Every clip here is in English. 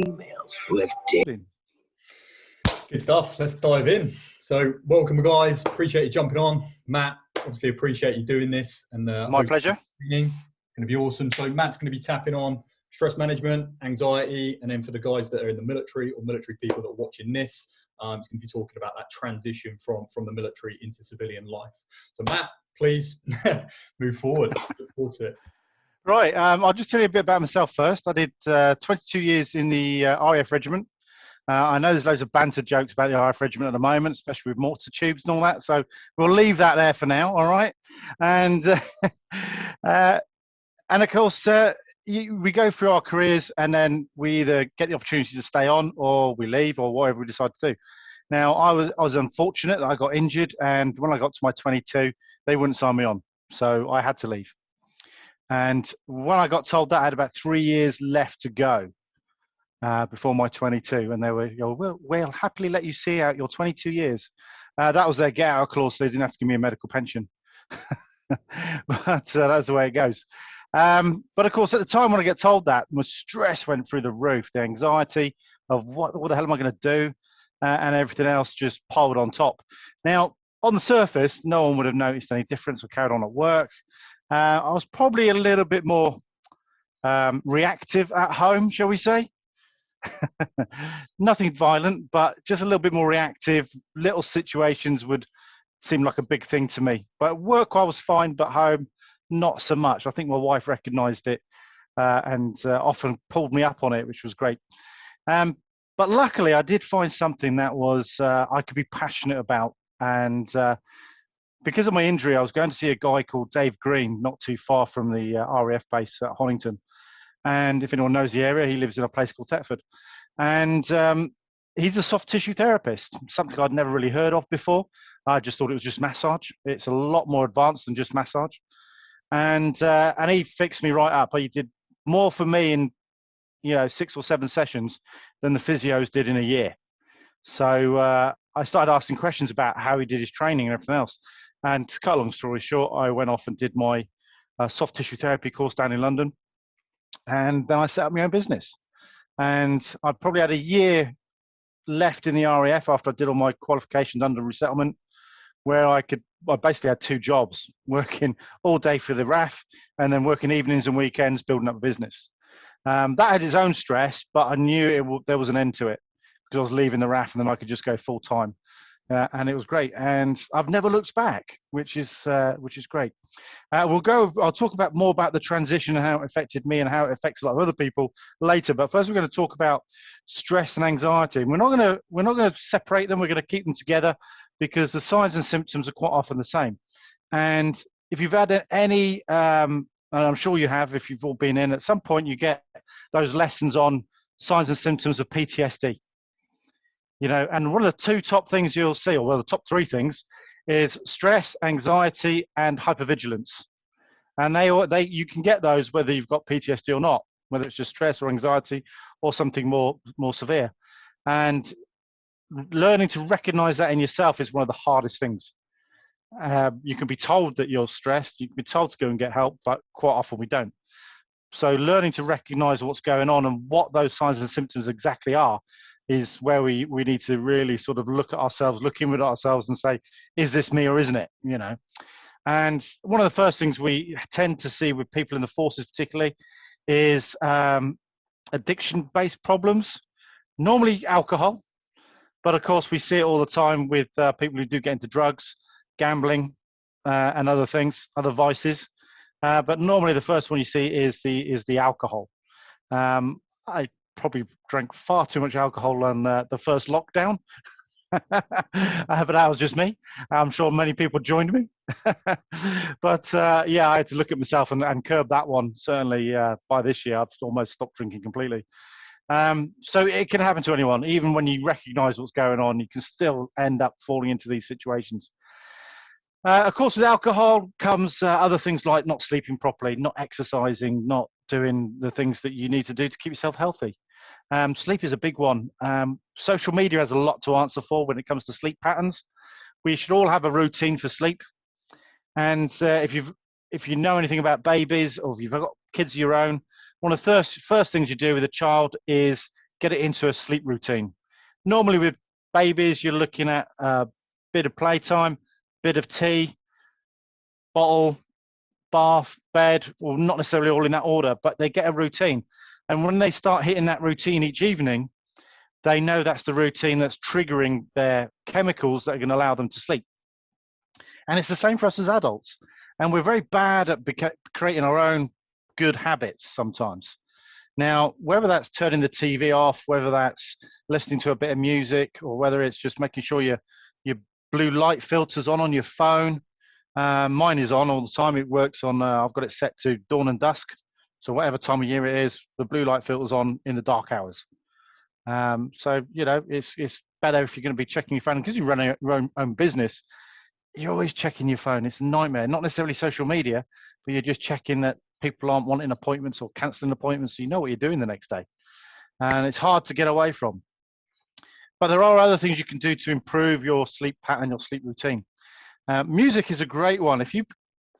Emails who have dared. Good stuff. Let's dive in. So, welcome, guys. Appreciate you jumping on. Matt, obviously appreciate you doing this. And my pleasure. It's going to be awesome. So, Matt's going to be tapping on stress management, anxiety, and then for the guys that are in the military or military people that are watching this, it's going to be talking about that transition from the military into civilian life. So, Matt, please move forward. Look forward to it. Right. I'll just tell you a bit about myself first. I did 22 years in the RAF Regiment. I know there's loads of banter jokes about the RAF Regiment at the moment, especially with mortar tubes and all that. So we'll leave that there for now. All right. And of course, we go through our careers, and then we either get the opportunity to stay on, or we leave, or whatever we decide to do. Now, I was unfortunate that I got injured, and when I got to my 22, they wouldn't sign me on, so I had to leave. And when I got told that, I had about 3 years left to go before my 22, and they were, we'll happily let you see out your 22 years. That was their get-out clause, so they didn't have to give me a medical pension. But that's the way it goes. But of course, at the time when I get told that, my stress went through the roof. The anxiety of what the hell am I going to do, and everything else just piled on top. Now, on the surface, no one would have noticed any difference or carried on at work. I was probably a little bit more reactive at home, shall we say. Nothing violent, but just a little bit more reactive. Little situations would seem like a big thing to me. But at work, I was fine, but home, not so much. I think my wife recognized it and often pulled me up on it, which was great. But luckily, I did find something that was I could be passionate about. And because of my injury, I was going to see a guy called Dave Green, not too far from the RAF base at Honington. And if anyone knows the area, he lives in a place called Thetford. And he's a soft tissue therapist, something I'd never really heard of before. I just thought it was just massage. It's a lot more advanced than just massage. And he fixed me right up. He did more for me in 6 or 7 sessions than the physios did in a year. So I started asking questions about how he did his training and everything else. And to cut a long story short, I went off and did my soft tissue therapy course down in London. And then I set up my own business. And I probably had a year left in the RAF after I did all my qualifications under resettlement, where I basically had 2 jobs, working all day for the RAF and then working evenings and weekends building up a business. That had its own stress, but I knew there was an end to it because I was leaving the RAF and then I could just go full time. And it was great, and I've never looked back, which is great. I'll talk more about the transition and how it affected me and how it affects a lot of other people later. But first, we're going to talk about stress and anxiety. And we're not going to separate them. We're going to keep them together because the signs and symptoms are quite often the same. And if you've had any, and I'm sure you have, if you've all been in, at some point you get those lessons on signs and symptoms of PTSD. And one of the 2 top things you'll see, or the top 3 things, is stress, anxiety, and hypervigilance. And you can get those whether you've got PTSD or not, whether it's just stress or anxiety or something more severe. And learning to recognize that in yourself is one of the hardest things. You can be told that you're stressed, you can be told to go and get help, but quite often we don't. So learning to recognize what's going on and what those signs and symptoms exactly are is where we need to really sort of look in at ourselves and say, is this me or isn't it? And one of the first things we tend to see with people in the forces particularly is addiction-based problems, normally alcohol, but of course we see it all the time with people who do get into drugs, gambling, and other things, other vices. But normally the first one you see is the alcohol. I probably drank far too much alcohol on the first lockdown. But that was just me. I'm sure many people joined me. But I had to look at myself and curb that one. Certainly by this year, I've almost stopped drinking completely. So it can happen to anyone. Even when you recognize what's going on, you can still end up falling into these situations. Of course, with alcohol comes other things like not sleeping properly, not exercising, not doing the things that you need to do to keep yourself healthy. Sleep is a big one. Social media has a lot to answer for when it comes to sleep patterns. We should all have a routine for sleep. And if you know anything about babies, or if you've got kids of your own, one of the first things you do with a child is get it into a sleep routine. Normally with babies, you're looking at a bit of playtime, bit of tea, bottle, bath, bed, well, not necessarily all in that order, but they get a routine. And when they start hitting that routine each evening, they know that's the routine that's triggering their chemicals that are going to allow them to sleep. And it's the same for us as adults. And we're very bad at creating our own good habits sometimes. Now, whether that's turning the TV off, whether that's listening to a bit of music, or whether it's just making sure your blue light filter's on your phone. Mine is on all the time. It works on, I've got it set to dawn and dusk. So whatever time of year it is, the blue light filter's on in the dark hours. So, you know, it's better if you're going to be checking your phone, because you run your own business. You're always checking your phone. It's a nightmare. Not necessarily social media, but you're just checking that people aren't wanting appointments or cancelling appointments, so you know what you're doing the next day. And it's hard to get away from. But there are other things you can do to improve your sleep pattern, your sleep routine. Music is a great one. If you've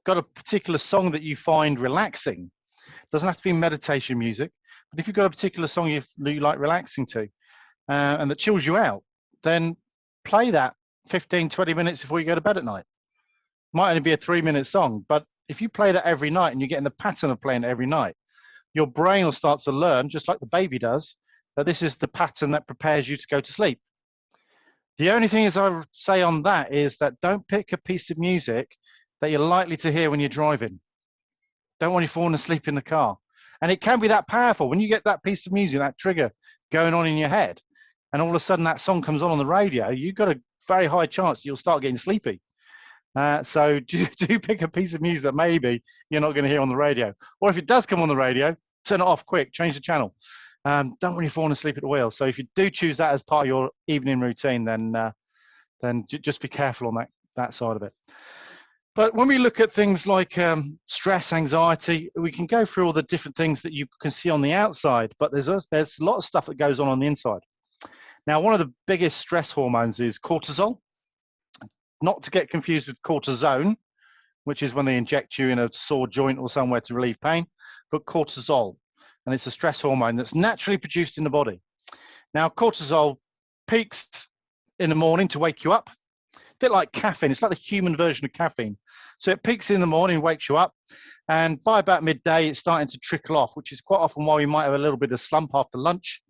got a particular song that you find relaxing, it doesn't have to be meditation music, but if you've got a particular song you like relaxing to, and that chills you out, then play that 15, 20 minutes before you go to bed at night. Might only be a 3-minute song, but if you play that every night and you get in the pattern of playing it every night, your brain will start to learn, just like the baby does, that this is the pattern that prepares you to go to sleep. The only thing is I would say on that is that don't pick a piece of music that you're likely to hear when you're driving. Don't want you falling asleep in the car. And it can be that powerful. When you get that piece of music, that trigger going on in your head, and all of a sudden that song comes on the radio, you've got a very high chance you'll start getting sleepy. So do pick a piece of music that maybe you're not going to hear on the radio. Or if it does come on the radio, turn it off quick, change the channel. Don't want you falling asleep at the wheel. So if you do choose that as part of your evening routine, then just be careful on that side of it. But when we look at things like stress, anxiety, we can go through all the different things that you can see on the outside, but there's a lot of stuff that goes on the inside. Now, one of the biggest stress hormones is cortisol, not to get confused with cortisone, which is when they inject you in a sore joint or somewhere to relieve pain, but cortisol. And it's a stress hormone that's naturally produced in the body. Now, cortisol peaks in the morning to wake you up. A bit like caffeine. It's like the human version of caffeine. So it peaks in the morning, wakes you up, and by about midday, it's starting to trickle off, which is quite often why you might have a little bit of slump after lunch.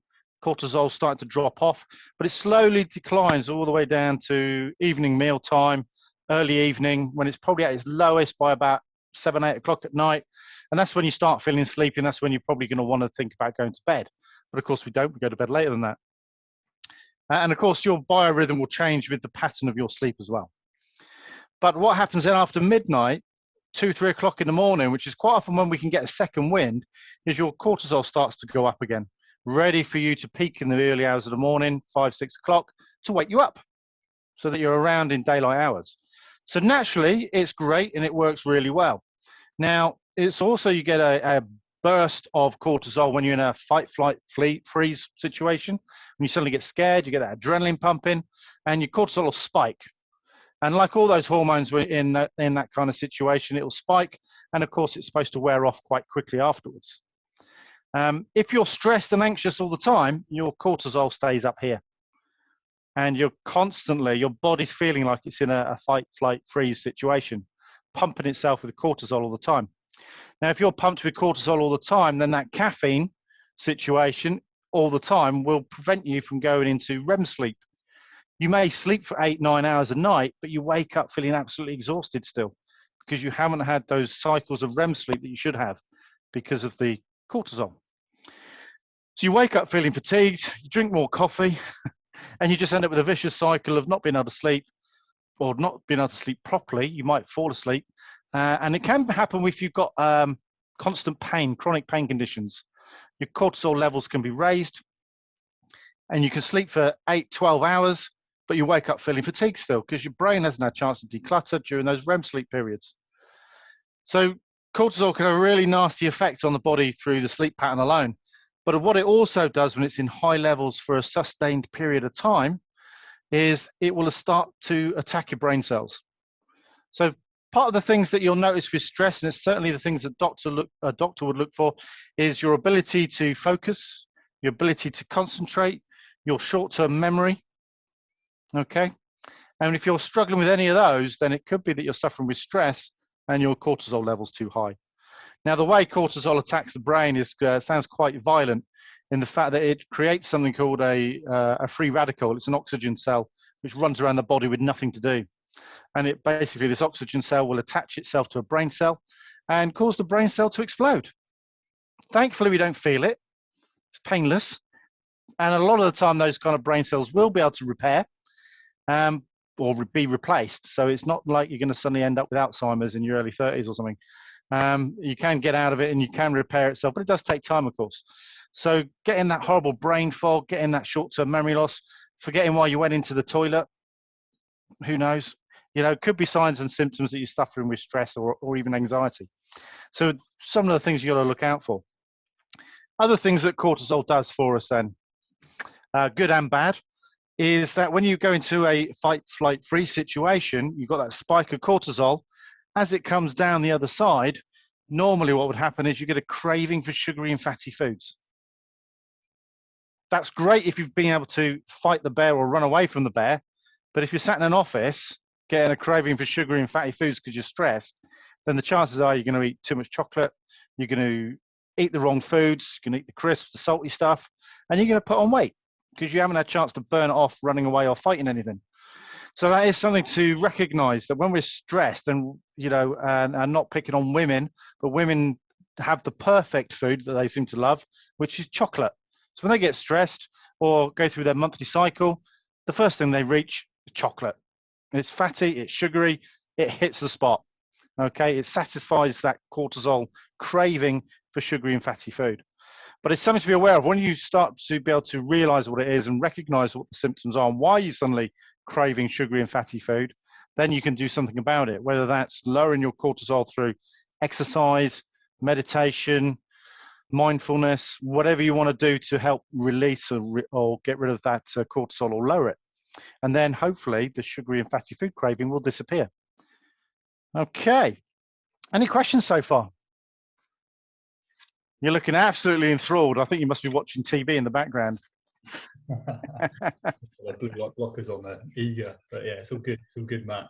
Cortisol's starting to drop off, but it slowly declines all the way down to evening meal time, early evening, when it's probably at its lowest by about 7, 8 o'clock at night. And that's when you start feeling sleepy, and that's when you're probably going to want to think about going to bed. But of course, we don't. We go to bed later than that. And of course, your biorhythm will change with the pattern of your sleep as well. But what happens then after midnight, 2, 3 o'clock in the morning, which is quite often when we can get a second wind, is your cortisol starts to go up again, ready for you to peak in the early hours of the morning, 5, 6 o'clock, to wake you up so that you're around in daylight hours. So naturally, it's great and it works really well. Now, it's also you get a burst of cortisol when you're in a fight, flight, freeze situation. When you suddenly get scared, you get that adrenaline pumping, and your cortisol will spike. And like all those hormones in that kind of situation, it will spike, and of course, it's supposed to wear off quite quickly afterwards. If you're stressed and anxious all the time, your cortisol stays up here. And you're constantly, your body's feeling like it's in a fight, flight, freeze situation, pumping itself with cortisol all the time. Now, if you're pumped with cortisol all the time, then that caffeine situation all the time will prevent you from going into REM sleep. You may sleep for 8, 9 hours a night, but you wake up feeling absolutely exhausted still because you haven't had those cycles of REM sleep that you should have because of the cortisol. So you wake up feeling fatigued, you drink more coffee, and you just end up with a vicious cycle of not being able to sleep or not being able to sleep properly. You might fall asleep. And it can happen if you've got constant pain, chronic pain conditions. Your cortisol levels can be raised and you can sleep for 8, 12 hours, but you wake up feeling fatigued still because your brain hasn't had a chance to declutter during those REM sleep periods. So cortisol can have a really nasty effect on the body through the sleep pattern alone. But what it also does when it's in high levels for a sustained period of time is it will start to attack your brain cells. So part of the things that you'll notice with stress, and it's certainly the things that a doctor would look for, is your ability to focus, your ability to concentrate, your short-term memory, okay? And if you're struggling with any of those, then it could be that you're suffering with stress and your cortisol level's too high. Now, the way cortisol attacks the brain is sounds quite violent in the fact that it creates something called a free radical. It's an oxygen cell which runs around the body with nothing to do. And it basically, this oxygen cell will attach itself to a brain cell and cause the brain cell to explode. Thankfully, we don't feel it. It's painless. And a lot of the time, those kind of brain cells will be able to repair or be replaced. So it's not like you're going to suddenly end up with Alzheimer's in your early 30s or something. You can get out of it and you can repair itself, but it does take time, of course. So getting that horrible brain fog, getting that short-term memory loss, forgetting why you went into the toilet, who knows? You know, it could be signs and symptoms that you're suffering with stress or even anxiety. So some of the things you got to look out for. Other things that cortisol does for us then, good and bad, is that when you go into a fight, flight, freeze situation, you've got that spike of cortisol. As it comes down the other side, normally what would happen is you get a craving for sugary and fatty foods. That's great if you've been able to fight the bear or run away from the bear, but if you're sat in an office getting a craving for sugary and fatty foods because you're stressed, then the chances are you're going to eat too much chocolate, you're going to eat the wrong foods, you're going to eat the crisps, the salty stuff, and you're going to put on weight because you haven't had a chance to burn it off running away or fighting anything. So that is something to recognize, that when we're stressed and, you know, and not picking on women, but women have the perfect food that they seem to love, which is chocolate. So when they get stressed or go through their monthly cycle, the first thing they reach is chocolate. It's fatty, it's sugary, it hits the spot. Okay, it satisfies that cortisol craving for sugary and fatty food. But it's something to be aware of. When you start to be able to realize what it is and recognize what the symptoms are and why you're suddenly craving sugary and fatty food, then you can do something about it, whether that's lowering your cortisol through exercise, meditation, mindfulness, whatever you want to do to help release or get rid of that cortisol or lower it. And then hopefully the sugary and fatty food craving will disappear. Okay. Any questions so far? You're looking absolutely enthralled. I think you must be watching TV in the background. Blue light blockers on there, eager. But yeah, it's all good. It's all good, Matt.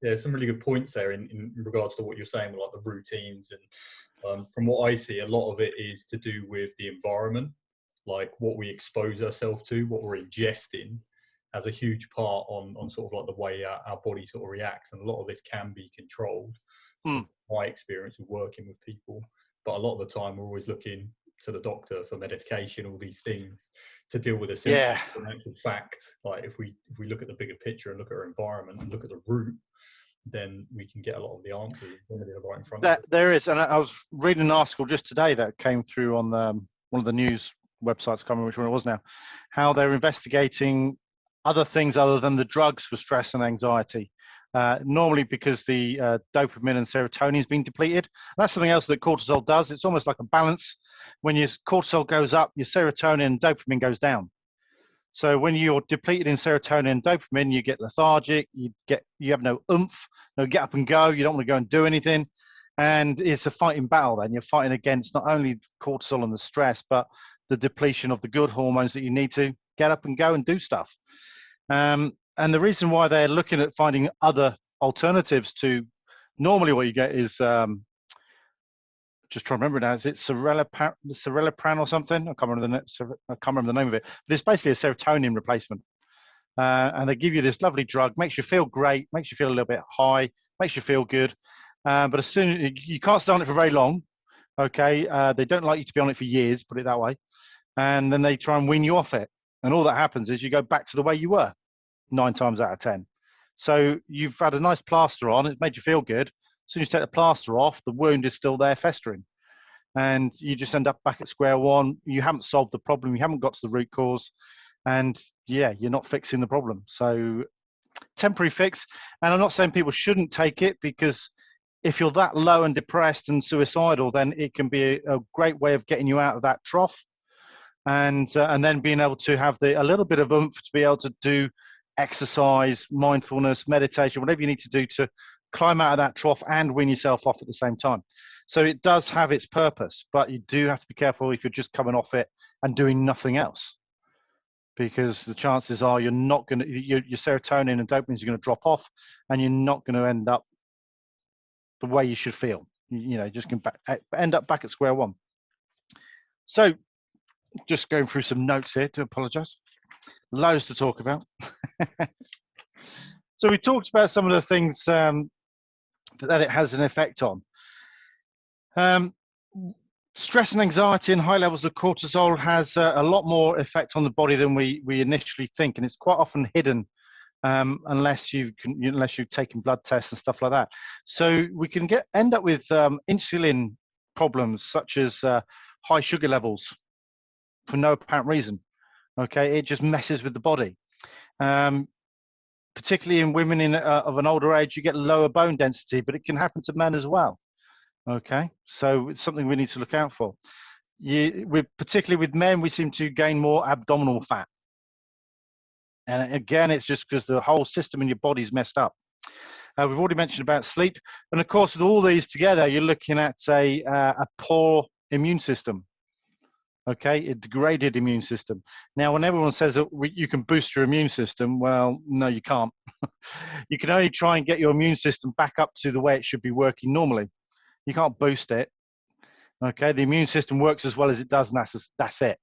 Yeah, some really good points there in regards to what you're saying, like the routines. And from what I see, a lot of it is to do with the environment, like what we expose ourselves to, what we're ingesting, has a huge part on sort of like the way our body sort of reacts. And a lot of this can be controlled from my experience of working with people. But a lot of the time we're always looking to the doctor for medication, all these things to deal with a symptom. Yeah. In actual fact, like if we look at the bigger picture and look at our environment and look at the root, then we can get a lot of the answers right in front of us. There is, and I was reading an article just today that came through on one of the news websites, I can't remember which one it was now, how they're investigating other things other than the drugs for stress and anxiety. Normally because the dopamine and serotonin is being depleted. That's something else that cortisol does. It's almost like a balance. When your cortisol goes up, your serotonin and dopamine goes down. So when you're depleted in serotonin and dopamine, you get lethargic, you have no oomph, no get up and go, you don't want to go and do anything. And it's a fighting battle then. You're fighting against not only cortisol and the stress, but the depletion of the good hormones that you need to get up and go and do stuff. And the reason why they're looking at finding other alternatives to, normally what you get is, just trying to remember now, is it Cerelopran or something? I can't remember the name of it, but it's basically a serotonin replacement. And they give you this lovely drug, makes you feel great, makes you feel a little bit high, makes you feel good. But as soon as you can't stay on it for very long, okay? They don't like you to be on it for years, put it that way. And then they try and wean you off it. And all that happens is you go back to the way you were 9 times out of 10. So you've had a nice plaster on, it's made you feel good. As soon as you take the plaster off, the wound is still there festering. And you just end up back at square one. You haven't solved the problem, you haven't got to the root cause. And yeah, you're not fixing the problem. So temporary fix. And I'm not saying people shouldn't take it, because if you're that low and depressed and suicidal, then it can be a great way of getting you out of that trough. And then being able to have a little bit of oomph to be able to do exercise, mindfulness, meditation, whatever you need to do to climb out of that trough and wean yourself off at the same time. So it does have its purpose, but you do have to be careful if you're just coming off it and doing nothing else, because the chances are you're not going to, your serotonin and dopamine are going to drop off, and you're not going to end up the way you should feel. You know, just going back, end up back at square one. So just going through some notes here, to apologize. Loads to talk about. So we talked about some of the things that it has an effect on. Stress and anxiety and high levels of cortisol has a lot more effect on the body than we initially think, and it's quite often hidden unless you've taken blood tests and stuff like that. So we can end up with insulin problems, such as high sugar levels for no apparent reason. Okay, it just messes with the body. Particularly in women of an older age, you get lower bone density, but it can happen to men as well. Okay, so it's something we need to look out for. Particularly with men, we seem to gain more abdominal fat. And again, it's just because the whole system in your body's messed up. We've already mentioned about sleep. And of course, with all these together, you're looking at a poor immune system. Okay, a degraded immune system. Now, when everyone says that you can boost your immune system, well, no, you can't. You can only try and get your immune system back up to the way it should be working normally. You can't boost it. Okay, the immune system works as well as it does, and that's it.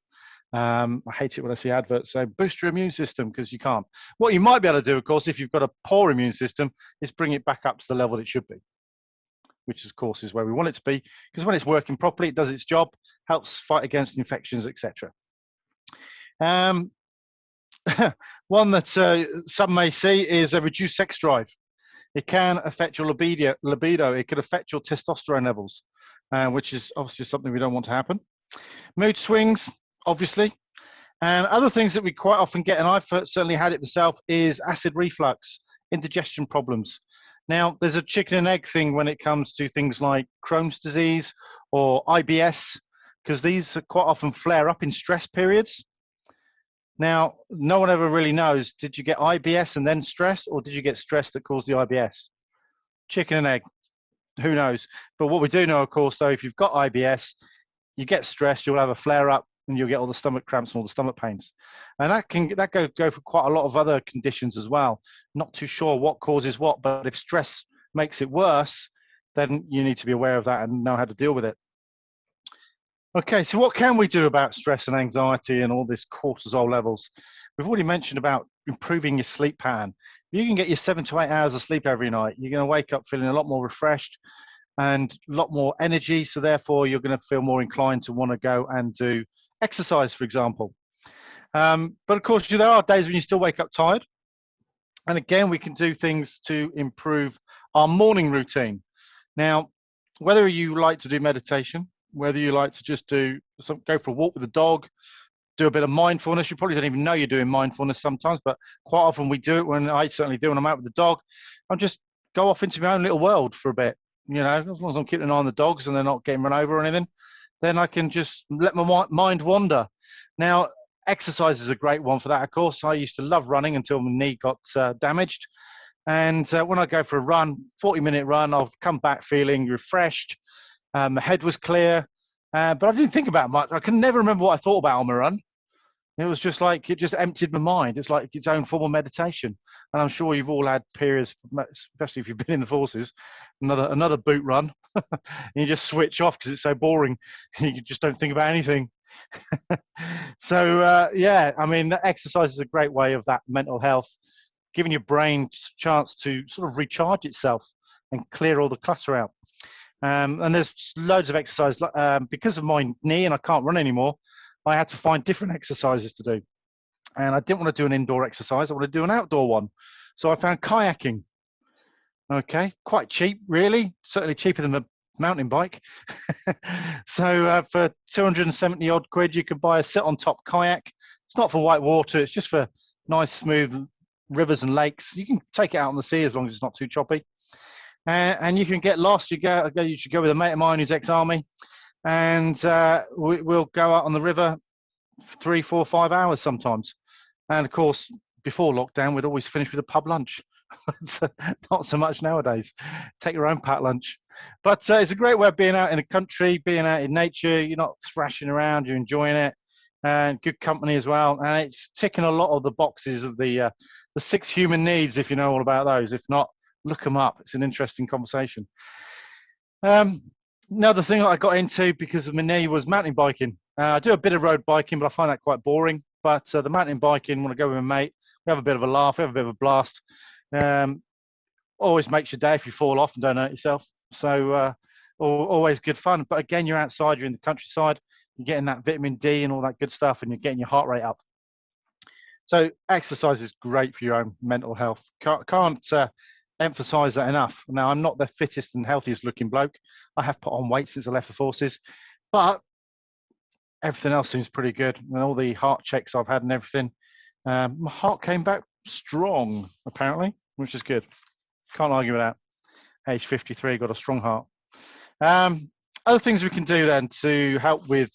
I hate it when I see adverts saying boost your immune system, because you can't. What you might be able to do, of course, if you've got a poor immune system, is bring it back up to the level it should be, which of course is where we want it to be, because when it's working properly, it does its job, helps fight against infections, etc. One that some may see is a reduced sex drive. It can affect your libido. It could affect your testosterone levels, which is obviously something we don't want to happen. Mood swings, obviously. And other things that we quite often get, and I've certainly had it myself, is acid reflux, indigestion problems. Now, there's a chicken and egg thing when it comes to things like Crohn's disease or IBS, because these quite often flare up in stress periods. Now, no one ever really knows, did you get IBS and then stress, or did you get stress that caused the IBS? Chicken and egg, who knows? But what we do know, of course, though, if you've got IBS, you get stressed, you'll have a flare up, and you'll get all the stomach cramps and all the stomach pains. And that can go for quite a lot of other conditions as well. Not too sure what causes what, but if stress makes it worse, then you need to be aware of that and know how to deal with it. Okay, so what can we do about stress and anxiety and all this cortisol levels? We've already mentioned about improving your sleep pattern. If you can get your 7 to 8 hours of sleep every night, you're going to wake up feeling a lot more refreshed and a lot more energy, so therefore you're going to feel more inclined to want to go and do exercise, for example. But of course, there are days when you still wake up tired. And again, we can do things to improve our morning routine. Now, whether you like to do meditation, whether you like to just go for a walk with the dog, do a bit of mindfulness. You probably don't even know you're doing mindfulness sometimes, but quite often we do it. When I certainly do when I'm out with the dog, I'll just go off into my own little world for a bit. You know, as long as I'm keeping an eye on the dogs and they're not getting run over or anything, then I can just let my mind wander. Now, exercise is a great one for that, of course. I used to love running until my knee got damaged. And when I go for a run, 40-minute run, I'll come back feeling refreshed. My head was clear, but I didn't think about much. I can never remember what I thought about on my run. It was just like, it just emptied my mind. It's like its own form of meditation. And I'm sure you've all had periods, especially if you've been in the forces, another boot run, and you just switch off because it's so boring. You just don't think about anything. So, yeah, I mean, exercise is a great way of that mental health, giving your brain a chance to sort of recharge itself and clear all the clutter out. And there's loads of exercise. Because of my knee and I can't run anymore, I had to find different exercises to do. And I didn't want to do an indoor exercise. I want to do an outdoor one. So I found kayaking. Okay, quite cheap, really. Certainly cheaper than the mountain bike. So for 270 odd quid, you could buy a sit on top kayak. It's not for white water. It's just for nice, smooth rivers and lakes. You can take it out on the sea as long as it's not too choppy. And you can get lost. You should go with a mate of mine who's ex-army, and we'll go out on the river for 3, 4, 5 hours sometimes. And of course, before lockdown, we'd always finish with a pub lunch. Not so much nowadays. Take your own packed lunch. But it's a great way of being out in the country, being out in nature. You're not thrashing around, you're enjoying it, and good company as well. And it's ticking a lot of the boxes of the 6 human needs, if you know all about those. If not, look them up. It's an interesting conversation. Another thing that I got into because of my knee was mountain biking. I do a bit of road biking, but I find that quite boring. But the mountain biking, when I go with my mate, we have a bit of a laugh, we have a bit of a blast. Always makes your day if you fall off and don't hurt yourself. So always good fun. But again, you're outside, you're in the countryside, you're getting that vitamin D and all that good stuff, and you're getting your heart rate up. So exercise is great for your own mental health. Can't emphasize that enough. Now, I'm not the fittest and healthiest looking bloke. I have put on weight since I left the forces, but everything else seems pretty good. And all the heart checks I've had and everything, my heart came back strong, apparently, which is good. Can't argue with that. Age 53, got a strong heart. Other things we can do then to help with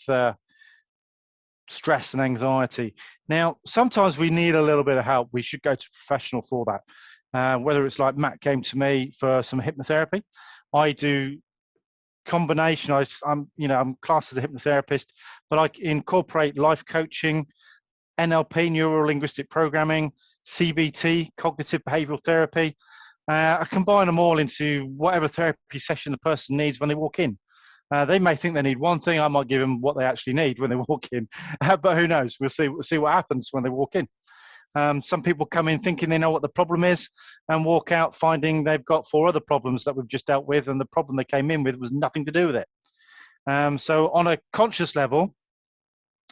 stress and anxiety. Now, sometimes we need a little bit of help. We should go to a professional for that. Whether it's like Matt came to me for some hypnotherapy, I do combination. I'm classed as a hypnotherapist, but I incorporate life coaching, NLP, neuro linguistic programming, CBT, cognitive behavioral therapy. I combine them all into whatever therapy session the person needs when they walk in. They may think they need one thing. I might give them what they actually need when they walk in, but who knows? We'll see what happens when they walk in. Some people come in thinking they know what the problem is and walk out finding they've got 4 other problems that we've just dealt with, and the problem they came in with was nothing to do with it. So on a conscious level,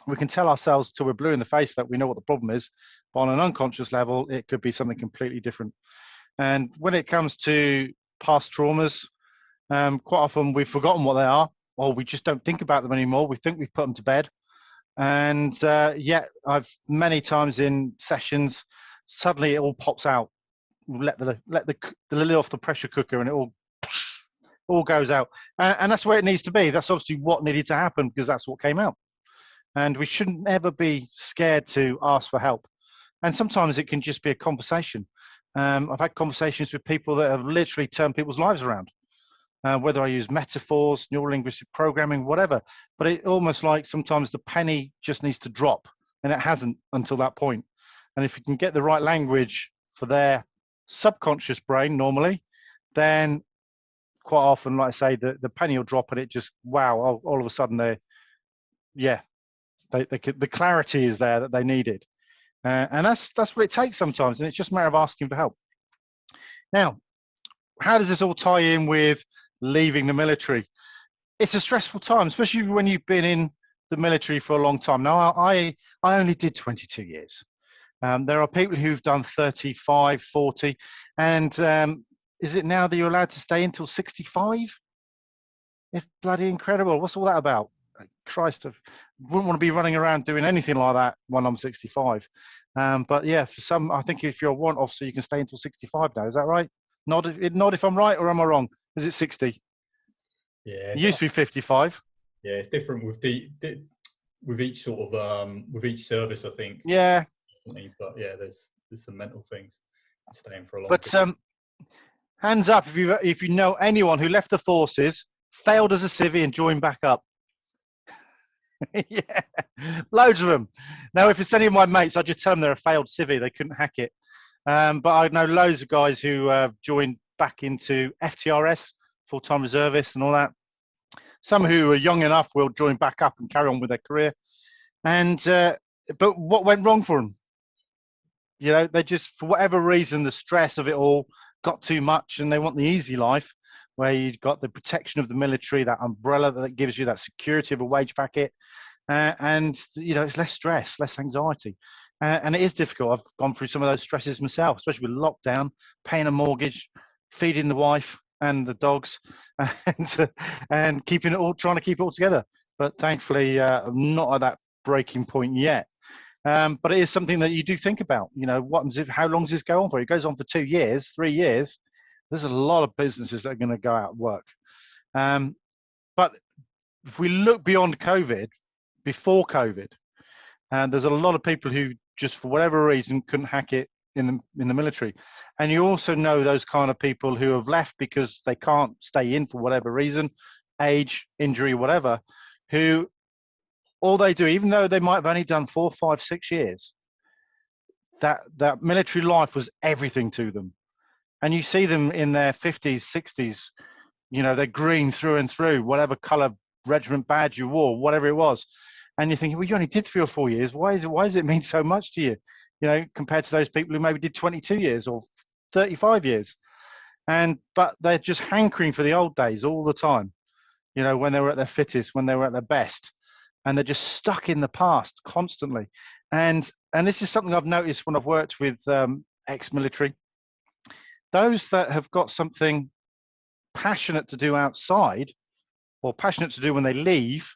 we can tell ourselves till we're blue in the face that we know what the problem is, but on an unconscious level, it could be something completely different. And when it comes to past traumas, quite often we've forgotten what they are, or we just don't think about them anymore. We think we've put them to bed. And yet I've many times in sessions, suddenly it all pops out. Let the lid off the pressure cooker and it all goes out. And that's where it needs to be. That's obviously what needed to happen because that's what came out. And we shouldn't ever be scared to ask for help. And sometimes it can just be a conversation. I've had conversations with people that have literally turned people's lives around. Whether I use metaphors, neuro-linguistic programming, whatever. But it almost like sometimes the penny just needs to drop, and it hasn't until that point. And if you can get the right language for their subconscious brain normally, then quite often, like I say, the penny will drop and it just, wow, all of a sudden the clarity is there that they needed. And that's what it takes sometimes, and it's just a matter of asking for help. Now, how does this all tie in with leaving the military? It's a stressful time, especially when you've been in the military for a long time. Now, I only did 22 years. There are people who've done 35, 40, and is it now that you're allowed to stay until 65? It's bloody incredible. What's all that about? Christ, I wouldn't want to be running around doing anything like that when I'm 65. But yeah, for some, I think if you're a warrant officer, you can stay until 65 now. Is that right? Not if I'm right, or am I wrong? Is it 60? Yeah, it used to be 55. Yeah, it's different with each sort of with each service, I think. Yeah. But yeah, there's some mental things staying for a long. But hands up if you know anyone who left the forces, failed as a civvy, and joined back up. Yeah, loads of them. Now, if it's any of my mates, I just tell them they're a failed civvy. They couldn't hack it. But I know loads of guys who joined back into FTRS, full-time reservists and all that. Some who are young enough will join back up and carry on with their career. And but what went wrong for them? You know, they just, for whatever reason, the stress of it all got too much, and they want the easy life where you've got the protection of the military, that umbrella that gives you that security of a wage packet. And, you know, it's less stress, less anxiety. And it is difficult. I've gone through some of those stresses myself, especially with lockdown, paying a mortgage, feeding the wife and the dogs, and keeping it all, trying to keep it all together. But thankfully, I'm not at that breaking point yet. But it is something that you do think about. You know, how long does this go on for? It goes on for 2 years, 3 years. There's a lot of businesses that are going to go out of work. But if we look beyond COVID, before COVID, and there's a lot of people who just for whatever reason couldn't hack it in the military. And you also know those kind of people who have left because they can't stay in for whatever reason, age, injury, whatever, who all they do, even though they might have only done 4, 5, 6 years, that military life was everything to them. And you see them in their 50s, 60s, you know, they're green through and through, whatever color regiment badge you wore, whatever it was. And you're thinking, well, you only did 3 or 4 years. Why does it mean so much to you? You know, compared to those people who maybe did 22 years or 35 years. But they're just hankering for the old days all the time, you know, when they were at their fittest, when they were at their best. And they're just stuck in the past constantly. And this is something I've noticed when I've worked with ex-military. Those that have got something passionate to do outside or passionate to do when they leave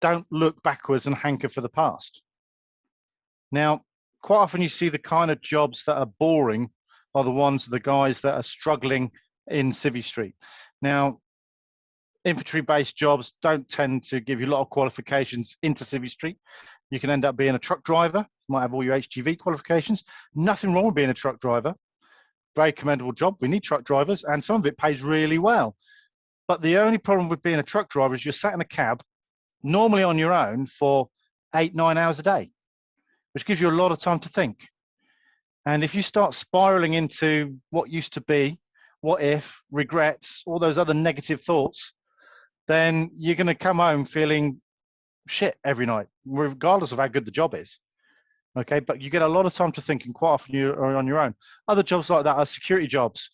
don't look backwards and hanker for the past. Now, quite often you see the kind of jobs that are boring are the guys that are struggling in Civvy Street. Now, infantry-based jobs don't tend to give you a lot of qualifications into Civvy Street. You can end up being a truck driver, you might have all your HGV qualifications. Nothing wrong with being a truck driver. Very commendable job. We need truck drivers, and some of it pays really well. But the only problem with being a truck driver is you're sat in a cab, normally on your own, for 8, 9 hours a day, which gives you a lot of time to think. And if you start spiraling into what used to be, what if, regrets, all those other negative thoughts, then you're going to come home feeling shit every night, regardless of how good the job is. Okay, but you get a lot of time to think, and quite often you're on your own. Other jobs like that are security jobs,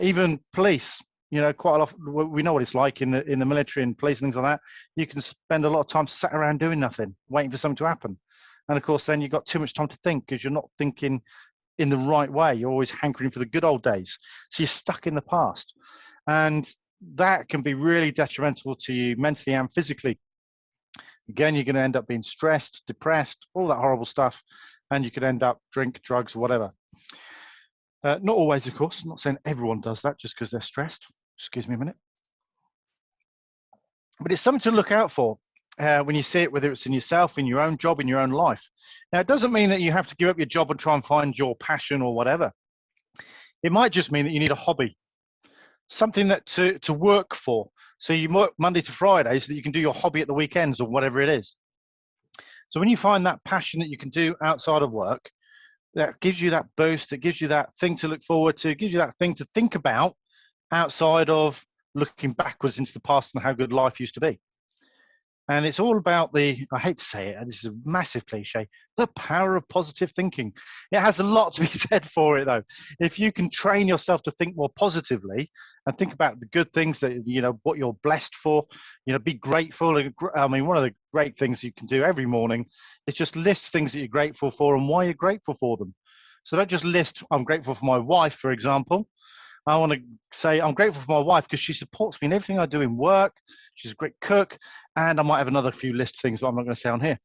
even police. You know, quite a lot. We know what it's like in the military and police and things like that. You can spend a lot of time sat around doing nothing, waiting for something to happen. And of course, then you've got too much time to think because you're not thinking in the right way. You're always hankering for the good old days. So you're stuck in the past, and that can be really detrimental to you mentally and physically. Again, you're going to end up being stressed, depressed, all that horrible stuff, and you could end up drink, drugs, whatever. Not always, of course. I'm not saying everyone does that just because they're stressed. Excuse me a minute. But it's something to look out for when you see it, whether it's in yourself, in your own job, in your own life. Now, it doesn't mean that you have to give up your job and try and find your passion or whatever. It might just mean that you need a hobby, something that to work for. So you work Monday to Friday so that you can do your hobby at the weekends or whatever it is. So when you find that passion that you can do outside of work, that gives you that boost, it gives you that thing to look forward to, it gives you that thing to think about outside of looking backwards into the past and how good life used to be. And it's all about I hate to say it, this is a massive cliche, the power of positive thinking. It has a lot to be said for it, though. If you can train yourself to think more positively and think about the good things that, you know, what you're blessed for, you know, be grateful. I mean, one of the great things you can do every morning is just list things that you're grateful for and why you're grateful for them. So don't just list, I'm grateful for my wife, for example. I want to say I'm grateful for my wife because she supports me in everything I do in work. She's a great cook, and I might have another few list things, but I'm not going to say on here.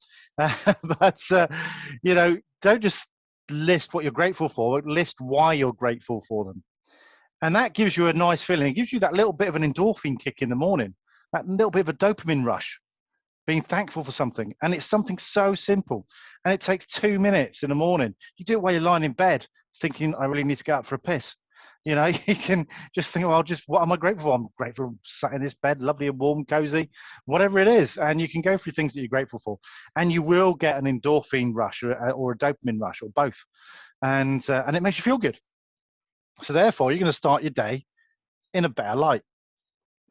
You know, don't just list what you're grateful for, list why you're grateful for them. And that gives you a nice feeling. It gives you that little bit of an endorphin kick in the morning, that little bit of a dopamine rush, being thankful for something. And it's something so simple. And it takes 2 minutes in the morning. You do it while you're lying in bed thinking, I really need to go out for a piss. You know, you can just think, well, what am I grateful for? I'm grateful I'm sat in this bed, lovely and warm, cozy, whatever it is. And you can go through things that you're grateful for. And you will get an endorphin rush or a dopamine rush or both. And it makes you feel good. So therefore, you're going to start your day in a better light.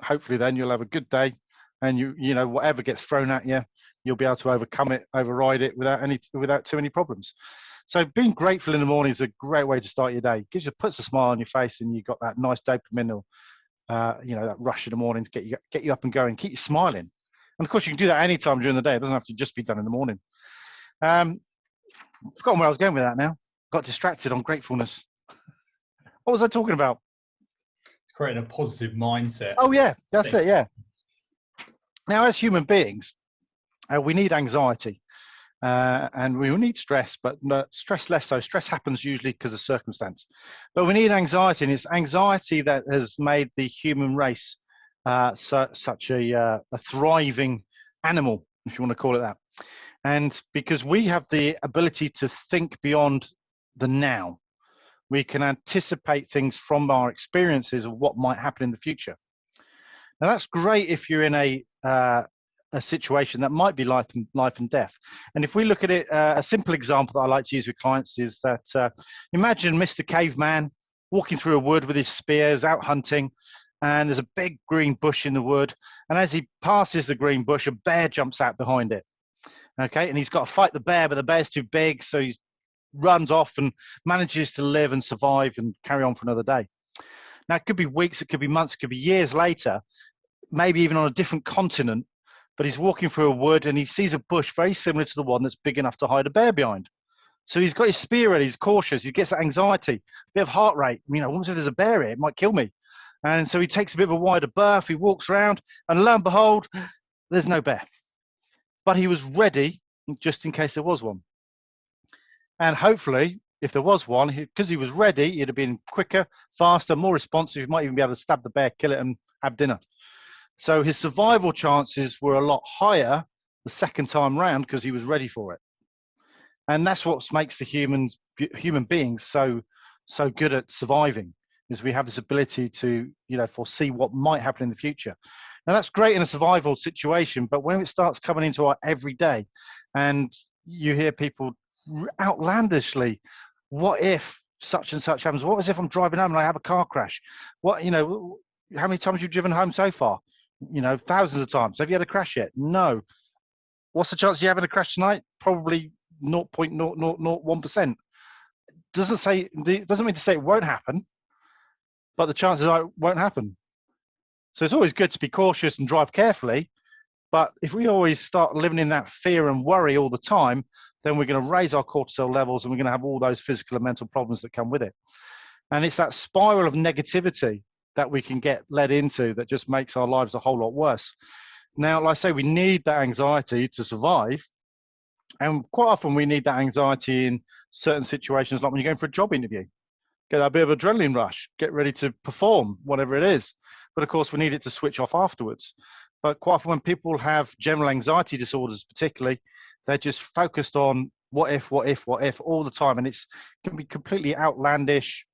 Hopefully then you'll have a good day, and you know, whatever gets thrown at you, you'll be able to overcome it, override it without too many problems. So being grateful in the morning is a great way to start your day. Puts a smile on your face, and you've got that nice dopamine, you know, that rush in the morning to get you up and going, keep you smiling. And of course, you can do that any time during the day. It doesn't have to just be done in the morning. I've forgotten where I was going with that now. Got distracted on gratefulness. What was I talking about? It's creating a positive mindset. Oh yeah, that's it. Yeah. Now, as human beings, we need anxiety. And we will need stress, but stress less so. Stress happens usually because of circumstance. But we need anxiety, and it's anxiety that has made the human race such a thriving animal, if you want to call it that. And because we have the ability to think beyond the now. We can anticipate things from our experiences of what might happen in the future. Now that's great if you're in a situation that might be life and death. And if we look at it, a simple example that I like to use with clients is that imagine Mr. Caveman walking through a wood with his spears, out hunting, and there's a big green bush in the wood. And as he passes the green bush, a bear jumps out behind it. Okay, and he's got to fight the bear, but the bear's too big, so he runs off and manages to live and survive and carry on for another day. Now, it could be weeks, it could be months, it could be years later, maybe even on a different continent, but he's walking through a wood and he sees a bush very similar to the one that's big enough to hide a bear behind. So he's got his spear ready, he's cautious, he gets that anxiety, a bit of heart rate. You know, what if there's a bear here? It might kill me. And so he takes a bit of a wider berth, he walks around, and lo and behold, there's no bear. But he was ready just in case there was one. And hopefully, if there was one, because he was ready, he'd have been quicker, faster, more responsive. He might even be able to stab the bear, kill it, and have dinner. So his survival chances were a lot higher the second time round because he was ready for it. And that's what makes the human beings so good at surviving, is we have this ability to, you know, foresee what might happen in the future. Now that's great in a survival situation, but when it starts coming into our everyday, and you hear people outlandishly, what if such and such happens? What if I'm driving home and I have a car crash? What, you know, how many times have you driven home so far? You know, thousands of times. Have you had a crash yet? No. What's the chance of you having a crash tonight? Probably 0.0001%. Doesn't mean to say it won't happen, but the chances are it won't happen. So it's always good to be cautious and drive carefully. But if we always start living in that fear and worry all the time, then we're going to raise our cortisol levels and we're going to have all those physical and mental problems that come with it. And it's that spiral of negativity that we can get led into that just makes our lives a whole lot worse. Now, like I say, we need that anxiety to survive. And quite often we need that anxiety in certain situations, like when you're going for a job interview. Get a bit of adrenaline rush, get ready to perform, whatever it is. But of course, we need it to switch off afterwards. But quite often when people have general anxiety disorders particularly, they're just focused on what if all the time. And it can be completely outlandish.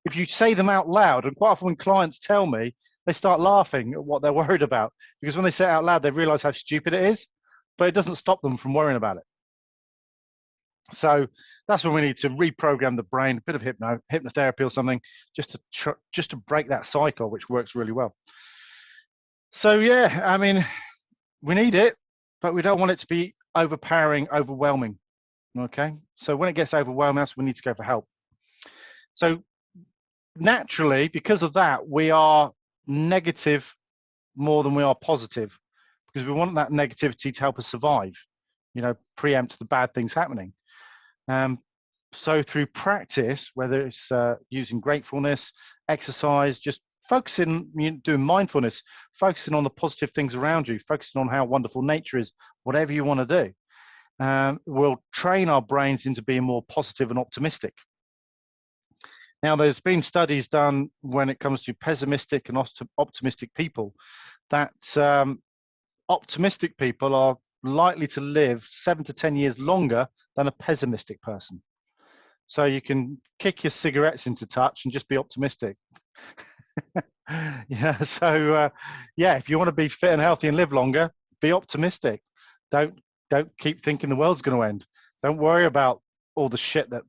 If you say them out loud, and quite often when clients tell me, they start laughing at what they're worried about. Because when they say it out loud, they realize how stupid it is, but it doesn't stop them from worrying about it. So that's when we need to reprogram the brain, a bit of hypnotherapy or something, just to break that cycle, which works really well. So yeah, I mean, we need it, but we don't want it to be overpowering, overwhelming. Okay, so when it gets overwhelming, that's when we need to go for help. So naturally, because of that, we are negative more than we are positive, because we want that negativity to help us survive, you know, preempt the bad things happening. So through practice, whether it's using gratefulness, exercise, just focusing, doing mindfulness, focusing on the positive things around you, focusing on how wonderful nature is, whatever you want to do, will train our brains into being more positive and optimistic. Now, there's been studies done when it comes to pessimistic and optimistic people that optimistic people are likely to live 7 to 10 years longer than a pessimistic person. So you can kick your cigarettes into touch and just be optimistic. Yeah, so yeah, if you want to be fit and healthy and live longer, be optimistic. Don't keep thinking the world's going to end. Don't worry about all the shit that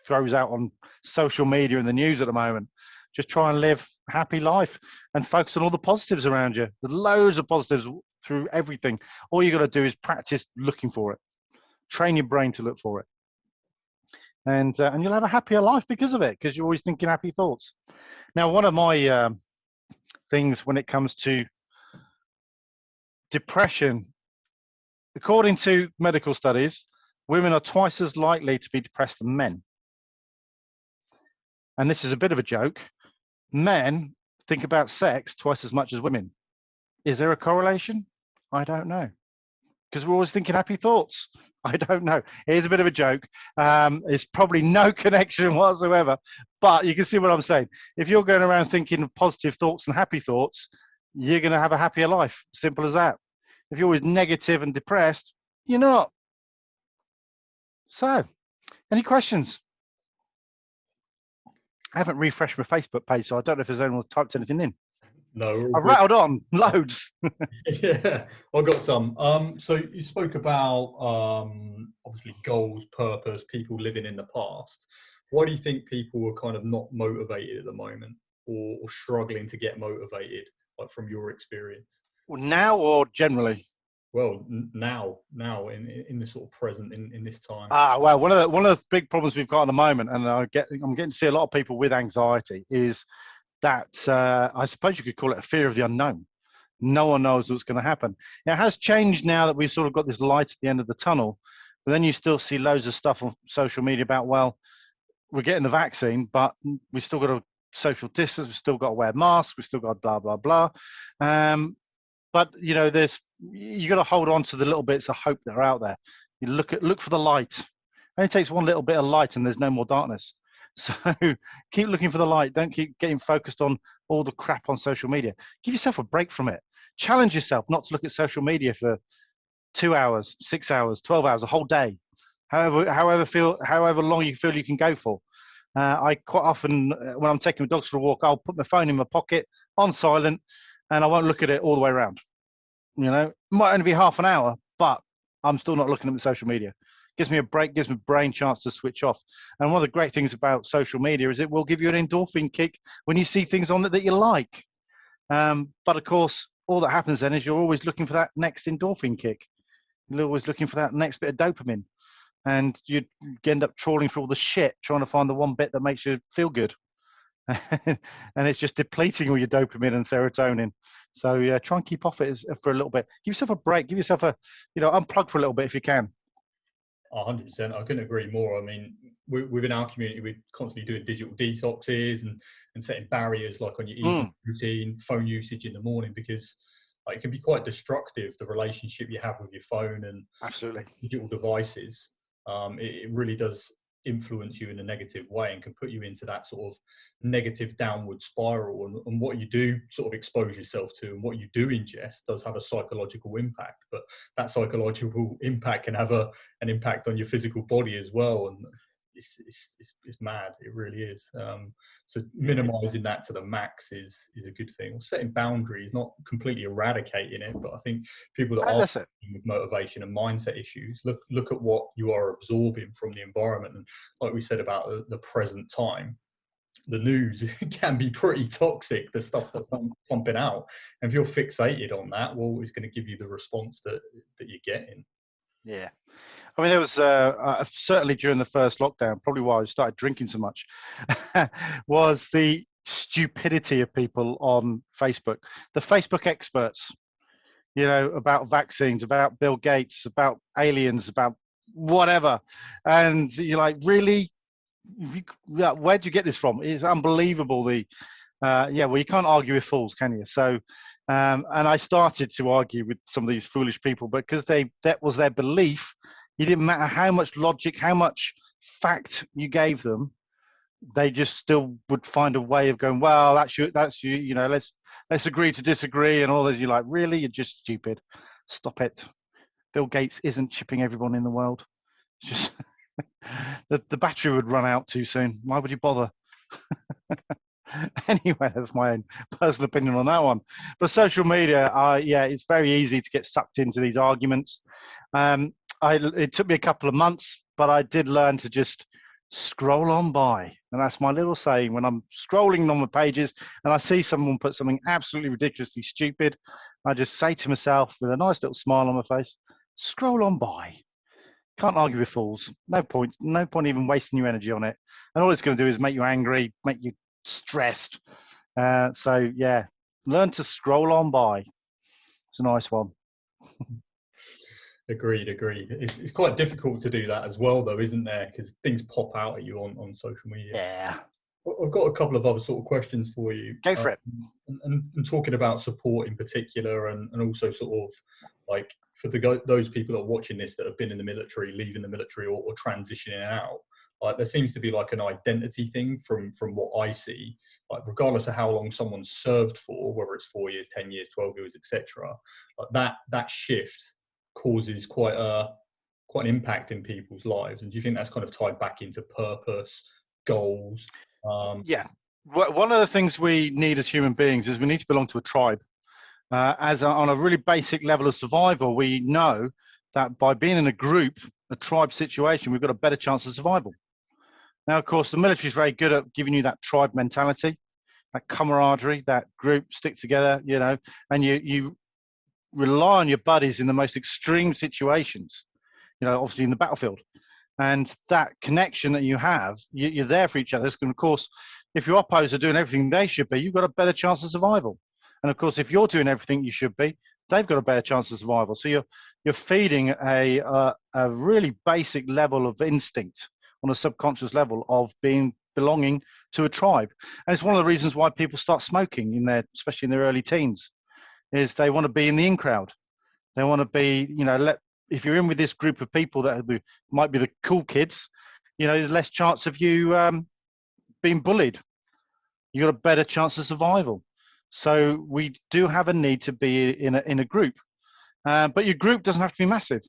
throws out on social media and the news at the moment. Just try and live a happy life and focus on all the positives around you. There's loads of positives through everything. All you got to do is practice looking for it. Train your brain to look for it. And you'll have a happier life because of it, because you're always thinking happy thoughts. Now, one of my things when it comes to depression, according to medical studies, women are twice as likely to be depressed than men. And this is a bit of a joke. Men think about sex twice as much as women. Is there a correlation? I don't know. Because we're always thinking happy thoughts. I don't know. Here's a bit of a joke. It's probably no connection whatsoever, but you can see what I'm saying. If you're going around thinking of positive thoughts and happy thoughts, you're going to have a happier life. Simple as that. If you're always negative and depressed, you're not. So Any questions? I haven't refreshed my Facebook page, so I don't know if there's anyone who's typed anything in. No, we're all I've good. rattled on loads. Yeah, I got some. So you spoke about obviously goals, purpose, people living in the past. Why do you think people are kind of not motivated at the moment, or struggling to get motivated, like from your experience? Well, now or generally? Well, now in the sort of present in this time. Well, one of the big problems we've got at the moment, and I'm getting to see a lot of people with anxiety, is that I suppose you could call it a fear of the unknown. No one knows what's going to happen. It has changed now that we've sort of got this light at the end of the tunnel, but then you still see loads of stuff on social media about, well, we're getting the vaccine, but we still got to social distance, we've still got to wear masks, we've still got blah, blah, blah. But you know, you got to hold on to the little bits of hope that are out there. You look for the light. It only takes one little bit of light and there's no more darkness. So keep looking for the light. Don't keep getting focused on all the crap on social media. Give yourself a break from it. Challenge yourself not to look at social media for 2 hours, 6 hours, 12 hours, a whole day, however long you feel you can go for. I quite often, when I'm taking my dogs for a walk, I'll put my phone in my pocket on silent, and I won't look at it all the way around. You know, it might only be half an hour, but I'm still not looking at the social media. Gives me a break, gives my brain a chance to switch off. And one of the great things about social media is it will give you an endorphin kick when you see things on it that you like. But of course, all that happens then is you're always looking for that next endorphin kick. You're always looking for that next bit of dopamine. And you end up trawling through all the shit, trying to find the one bit that makes you feel good. And it's just depleting all your dopamine and serotonin. So yeah, try and keep off it for a little bit. Give yourself a break. Give yourself unplug for a little bit if you can. 100%. I couldn't agree more. I mean, within our community, we're constantly doing digital detoxes and setting barriers, like on your evening routine, phone usage in the morning, because it can be quite destructive, the relationship you have with your phone and absolutely digital devices. It really does influence you in a negative way and can put you into that sort of negative downward spiral, and what you do sort of expose yourself to and what you do ingest does have a psychological impact, but that psychological impact can have an impact on your physical body as well, and it's mad. It really is. So minimizing that to the max is a good thing. Setting boundaries, not completely eradicating it, but I think people that are with motivation and mindset issues look at what you are absorbing from the environment. And like we said about the present time, the news can be pretty toxic, the stuff that's pumping out. And if you're fixated on that, well, it's going to give you the response that you're getting. Yeah. I mean, there was certainly during the first lockdown, probably why I started drinking so much, was the stupidity of people on Facebook. The Facebook experts, you know, about vaccines, about Bill Gates, about aliens, about whatever. And you're like, really? Where'd you get this from? It's unbelievable. Well, you can't argue with fools, can you? So, and I started to argue with some of these foolish people, because that was their belief. It didn't matter how much logic, how much fact you gave them, they just still would find a way of going, well, that's you, you know, let's agree to disagree and all this. You're like, really? You're just stupid. Stop it. Bill Gates isn't chipping everyone in the world. It's just the battery would run out too soon. Why would you bother? Anyway, that's my own personal opinion on that one. But social media, it's very easy to get sucked into these arguments. It took me a couple of months, but I did learn to just scroll on by. And that's my little saying. When I'm scrolling on my pages and I see someone put something absolutely ridiculously stupid, I just say to myself with a nice little smile on my face, scroll on by. Can't argue with fools. No point even wasting your energy on it. And all it's going to do is make you angry, make you stressed. So yeah, learn to scroll on by. It's a nice one. Agreed. It's quite difficult to do that as well, though, isn't there? Because things pop out at you on social media. Yeah. I've got a couple of other sort of questions for you. Go for it. And talking about support in particular, and also sort of like for those people that are watching this that have been in the military, leaving the military, or transitioning out. Like, there seems to be like an identity thing from what I see. Like, regardless of how long someone's served for, whether it's 4 years, 10 years, 12 years, etc., like that shift causes quite quite an impact in people's lives. And do you think that's kind of tied back into purpose, goals? Yeah. One of the things we need as human beings is we need to belong to a tribe. On a really basic level of survival, we know that by being in a group, a tribe situation, we've got a better chance of survival. Now, of course, the military is very good at giving you that tribe mentality, that camaraderie, that group stick together, you know, and you rely on your buddies in the most extreme situations, you know, obviously in the battlefield. And that connection that you have, you're there for each other. And of course, if your oppos are doing everything they should be, you've got a better chance of survival. And of course, if you're doing everything you should be, they've got a better chance of survival. So you're feeding a really basic level of instinct on a subconscious level of belonging to a tribe. And it's one of the reasons why people start smoking especially in their early teens, is they want to be in the in crowd. They want to be, you know, if you're in with this group of people that might be the cool kids, you know, there's less chance of you being bullied. You've got a better chance of survival. So we do have a need to be in a group, but your group doesn't have to be massive.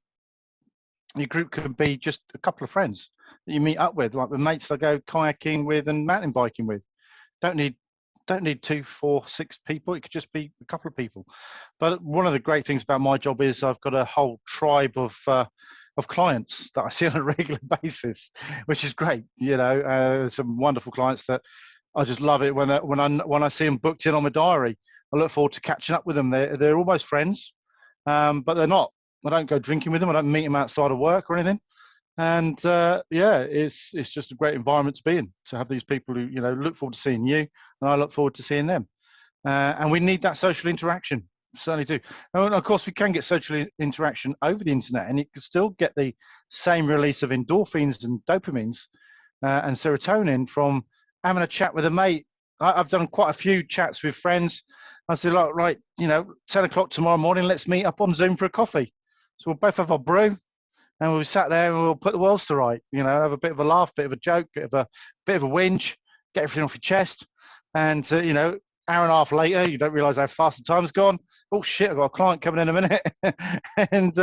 Your group could be just a couple of friends that you meet up with, like the mates I go kayaking with and mountain biking with. Don't need 2, 4, 6 people. It could just be a couple of people. But one of the great things about my job is I've got a whole tribe of clients that I see on a regular basis, which is great. You know, some wonderful clients that I just love it when I see them booked in on my diary. I look forward to catching up with them. They're almost friends, but they're not. I don't go drinking with them. I don't meet them outside of work or anything. And yeah, it's just a great environment to be in, to have these people who, you know, look forward to seeing you, and I look forward to seeing them. And we need that social interaction, certainly do. And of course, we can get social interaction over the internet, and you can still get the same release of endorphins and dopamines and serotonin from having a chat with a mate. I've done quite a few chats with friends. I said, like, right, you know, 10 o'clock tomorrow morning, let's meet up on Zoom for a coffee. So we'll both have our brew, and we'll sat there and we'll put the worlds to right, you know, have a bit of a laugh, bit of a joke, bit of a whinge, get everything off your chest. And, you know, hour and a half later, you don't realize how fast the time's gone. Oh shit, I've got a client coming in a minute. and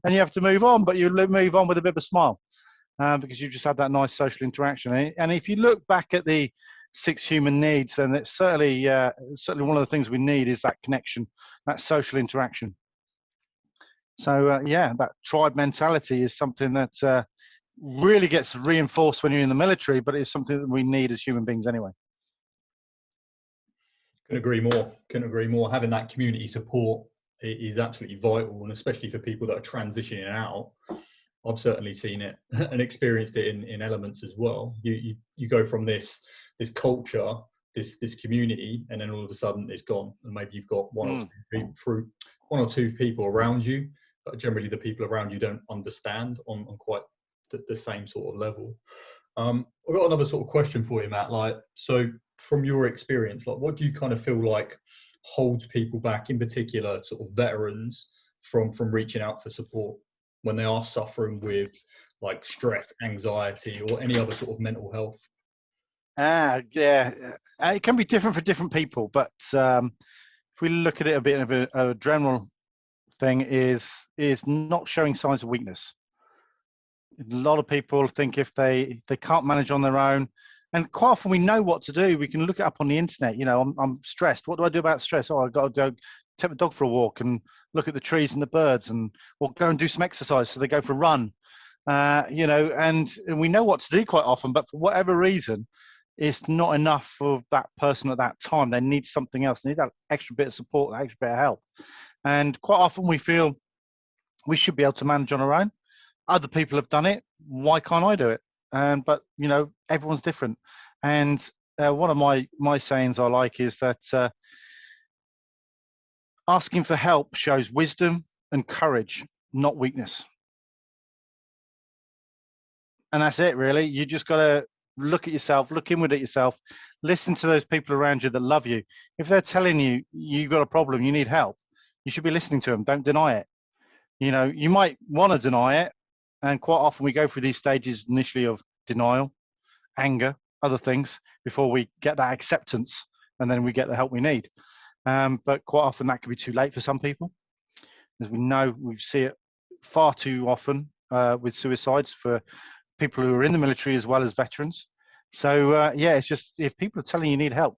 you have to move on, but you move on with a bit of a smile because you've just had that nice social interaction. And if you look back at the 6 human needs, then it's certainly one of the things we need is that connection, that social interaction. So yeah, that tribe mentality is something that really gets reinforced when you're in the military, but it's something that we need as human beings anyway. Couldn't agree more. Couldn't agree more. Having that community support is absolutely vital, and especially for people that are transitioning out. I've certainly seen it and experienced it in elements as well. You go from this culture, this community, and then all of a sudden it's gone, and maybe you've got one or two people around you, but generally the people around you don't understand on quite the same sort of level. I've got another sort of question for you, Matt. Like, so from your experience, like, what do you kind of feel like holds people back, in particular sort of veterans, from reaching out for support when they are suffering with like stress, anxiety, or any other sort of mental health? Yeah, it can be different for different people, but if we look at it a bit of a general thing, is not showing signs of weakness. A lot of people think if they can't manage on their own, and quite often we know what to do. We can look it up on the internet. You know, I'm stressed. What do I do about stress? Oh, I've got to go take the dog for a walk and look at the trees and the birds, or go and do some exercise. So they go for a run. You know, and we know what to do quite often, but for whatever reason, it's not enough for that person at that time. They need something else. They need that extra bit of support, that extra bit of help. And quite often we feel we should be able to manage on our own. Other people have done it. Why can't I do it? But you know, everyone's different. And one of my sayings I like is that asking for help shows wisdom and courage, not weakness. And that's it, really. You just got to look at yourself, look inward at yourself, listen to those people around you that love you. If they're telling you you've got a problem, you need help, you should be listening to them. Don't deny it. You know, you might want to deny it. And quite often we go through these stages initially of denial, anger, other things, before we get that acceptance, and then we get the help we need. But quite often that can be too late for some people. As we know, we see it far too often with suicides for people who are in the military as well as veterans. So yeah, it's just, if people are telling you need help,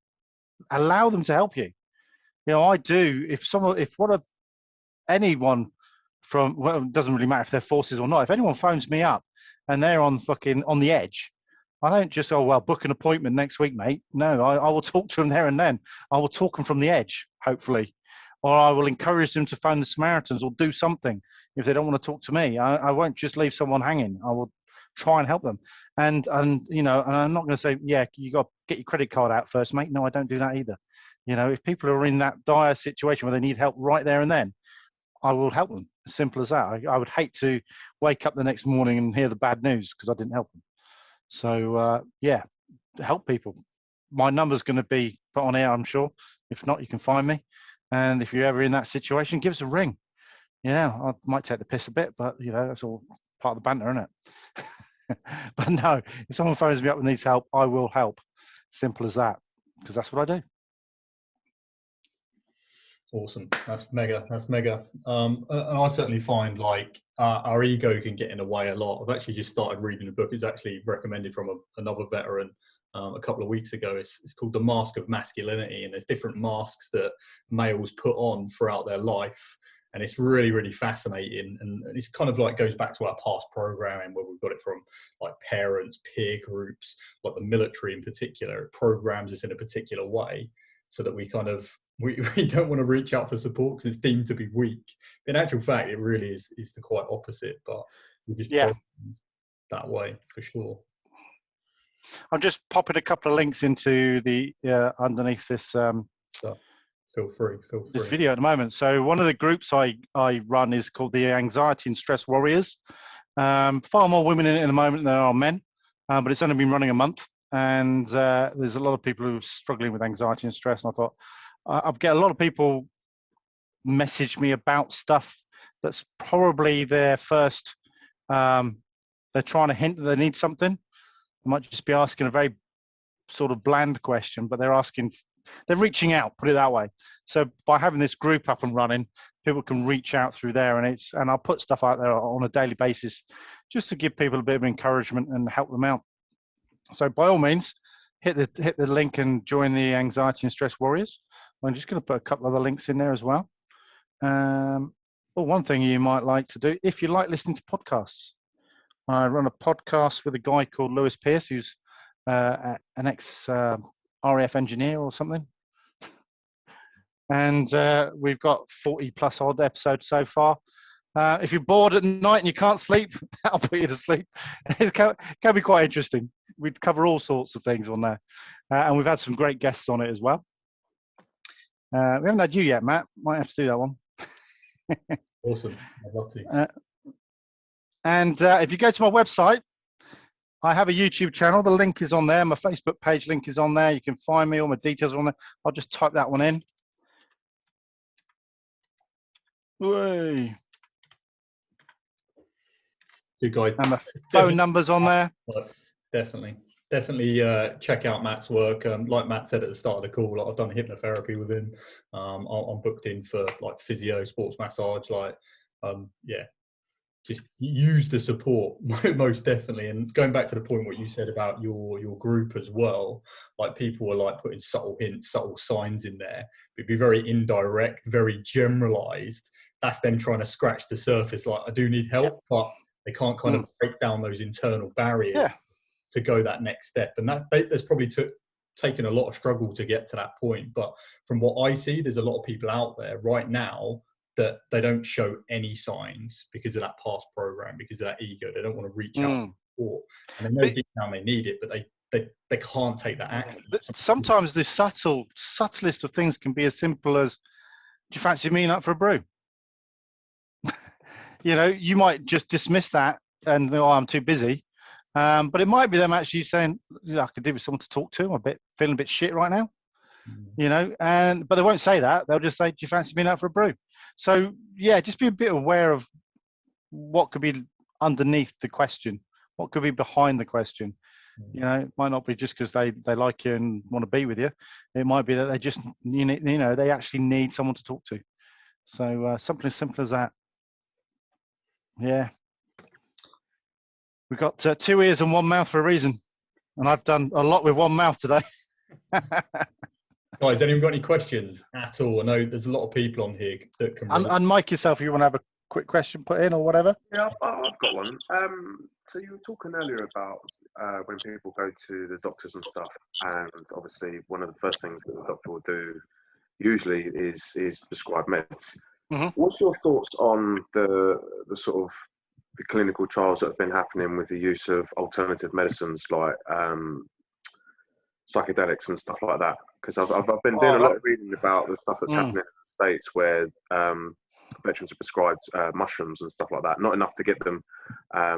allow them to help you. You know, I do. If anyone from, well, it doesn't really matter if they're forces or not. If anyone phones me up and they're on the edge, I don't just, oh, well, book an appointment next week, mate. No, I will talk to them there and then. I will talk them from the edge, hopefully. Or I will encourage them to phone the Samaritans or do something if they don't want to talk to me. I won't just leave someone hanging. I will try and help them. And you know, and I'm not going to say, yeah, you got to get your credit card out first, mate. No, I don't do that either. You know, if people are in that dire situation where they need help right there and then, I will help them. As simple as that. I would hate to wake up the next morning and hear the bad news because I didn't help them. So yeah, help people. My number's going to be put on air, I'm sure. If not, you can find me. And if you're ever in that situation, give us a ring. Yeah, I might take the piss a bit, but you know, that's all part of the banter, isn't it? But no, if someone phones me up and needs help, I will help. Simple as that, because that's what I do. Awesome. That's mega. That's mega. And I certainly find like our ego can get in the way a lot. I've actually just started reading a book. It's actually recommended from another veteran a couple of weeks ago. It's called The Mask of Masculinity, and there's different masks that males put on throughout their life. And it's really, really fascinating. And it's kind of like goes back to our past programming where we've got it from like parents, peer groups, like the military in particular. It programs us in a particular way so that we kind of, we don't want to reach out for support because it's deemed to be weak. In actual fact, it really is the quite opposite, but we just program that way for sure. I'm just popping a couple of links into the underneath this So feel free. This video at the moment. So one of the groups I run is called the Anxiety and Stress Warriors. Far more women in it at the moment than there are men, but it's only been running a month, and there's a lot of people who are struggling with anxiety and stress. And I thought I'll get a lot of people message me about stuff that's probably their first. They're trying to hint that they need something. I might just be asking a very sort of bland question, but they're reaching out, put it that way. So by having this group up and running, people can reach out through there, and I'll put stuff out there on a daily basis just to give people a bit of encouragement and help them out. So by all means, hit the link and join the Anxiety and Stress Warriors. I'm just going to put a couple other links in there as well. One thing you might like to do, if you like listening to podcasts, I run a podcast with a guy called Lewis Pierce, who's an ex RAF engineer or something. And we've got 40 plus odd episodes so far. If you're bored at night and you can't sleep, I'll put you to sleep. It can be quite interesting. We cover all sorts of things on there. And we've had some great guests on it as well. We haven't had you yet, Matt. Might have to do that one. Awesome. I'd love to. And if you go to my website, I have a YouTube channel. The link is on there. My Facebook page link is on there. You can find me. All my details are on there. I'll just type that one in. Way. Good guy. And my phone number's on there. Definitely check out Matt's work. Like Matt said at the start of the call, like I've done hypnotherapy with him. I'm booked in for like physio, sports massage. Like, just use the support most definitely. And going back to the point what you said about your group as well, like people are like putting subtle hints, subtle signs in there. It'd be very indirect, very generalized. That's them trying to scratch the surface. Like, I do need help, but they can't kind of break down those internal barriers to go that next step. And there's probably taken a lot of struggle to get to that point. But from what I see, there's a lot of people out there right now that they don't show any signs because of that past program, because of that ego. They don't want to reach out for, and they know deep down they need it, but they can't take that action. Sometimes the subtlest of things can be as simple as, do you fancy meeting up for a brew? You know, you might just dismiss that and think, oh, I'm too busy. But it might be them actually saying, I could do with someone to talk to. I'm feeling a bit shit right now. You know, but they won't say that. They'll just say, do you fancy meeting out for a brew? So yeah, just be a bit aware of what could be underneath the question, what could be behind the question. You know, it might not be just because they like you and want to be with you. It might be that they just, they actually need someone to talk to. So something as simple as that. Yeah. We've got 2 ears and 1 mouth for a reason. And I've done a lot with 1 mouth today. Guys, anyone got any questions at all? I know there's a lot of people on here that can relate. Unmic yourself if you want to have a quick question put in or whatever. Yeah, I've got one. So you were talking earlier about when people go to the doctors and stuff, and obviously one of the first things that the doctor will do usually is prescribe meds. Mm-hmm. What's your thoughts on the sort of the clinical trials that have been happening with the use of alternative medicines like psychedelics and stuff like that? Because I've been doing a lot of reading about the stuff that's happening in the States where veterans are prescribed mushrooms and stuff like that. Not enough to get them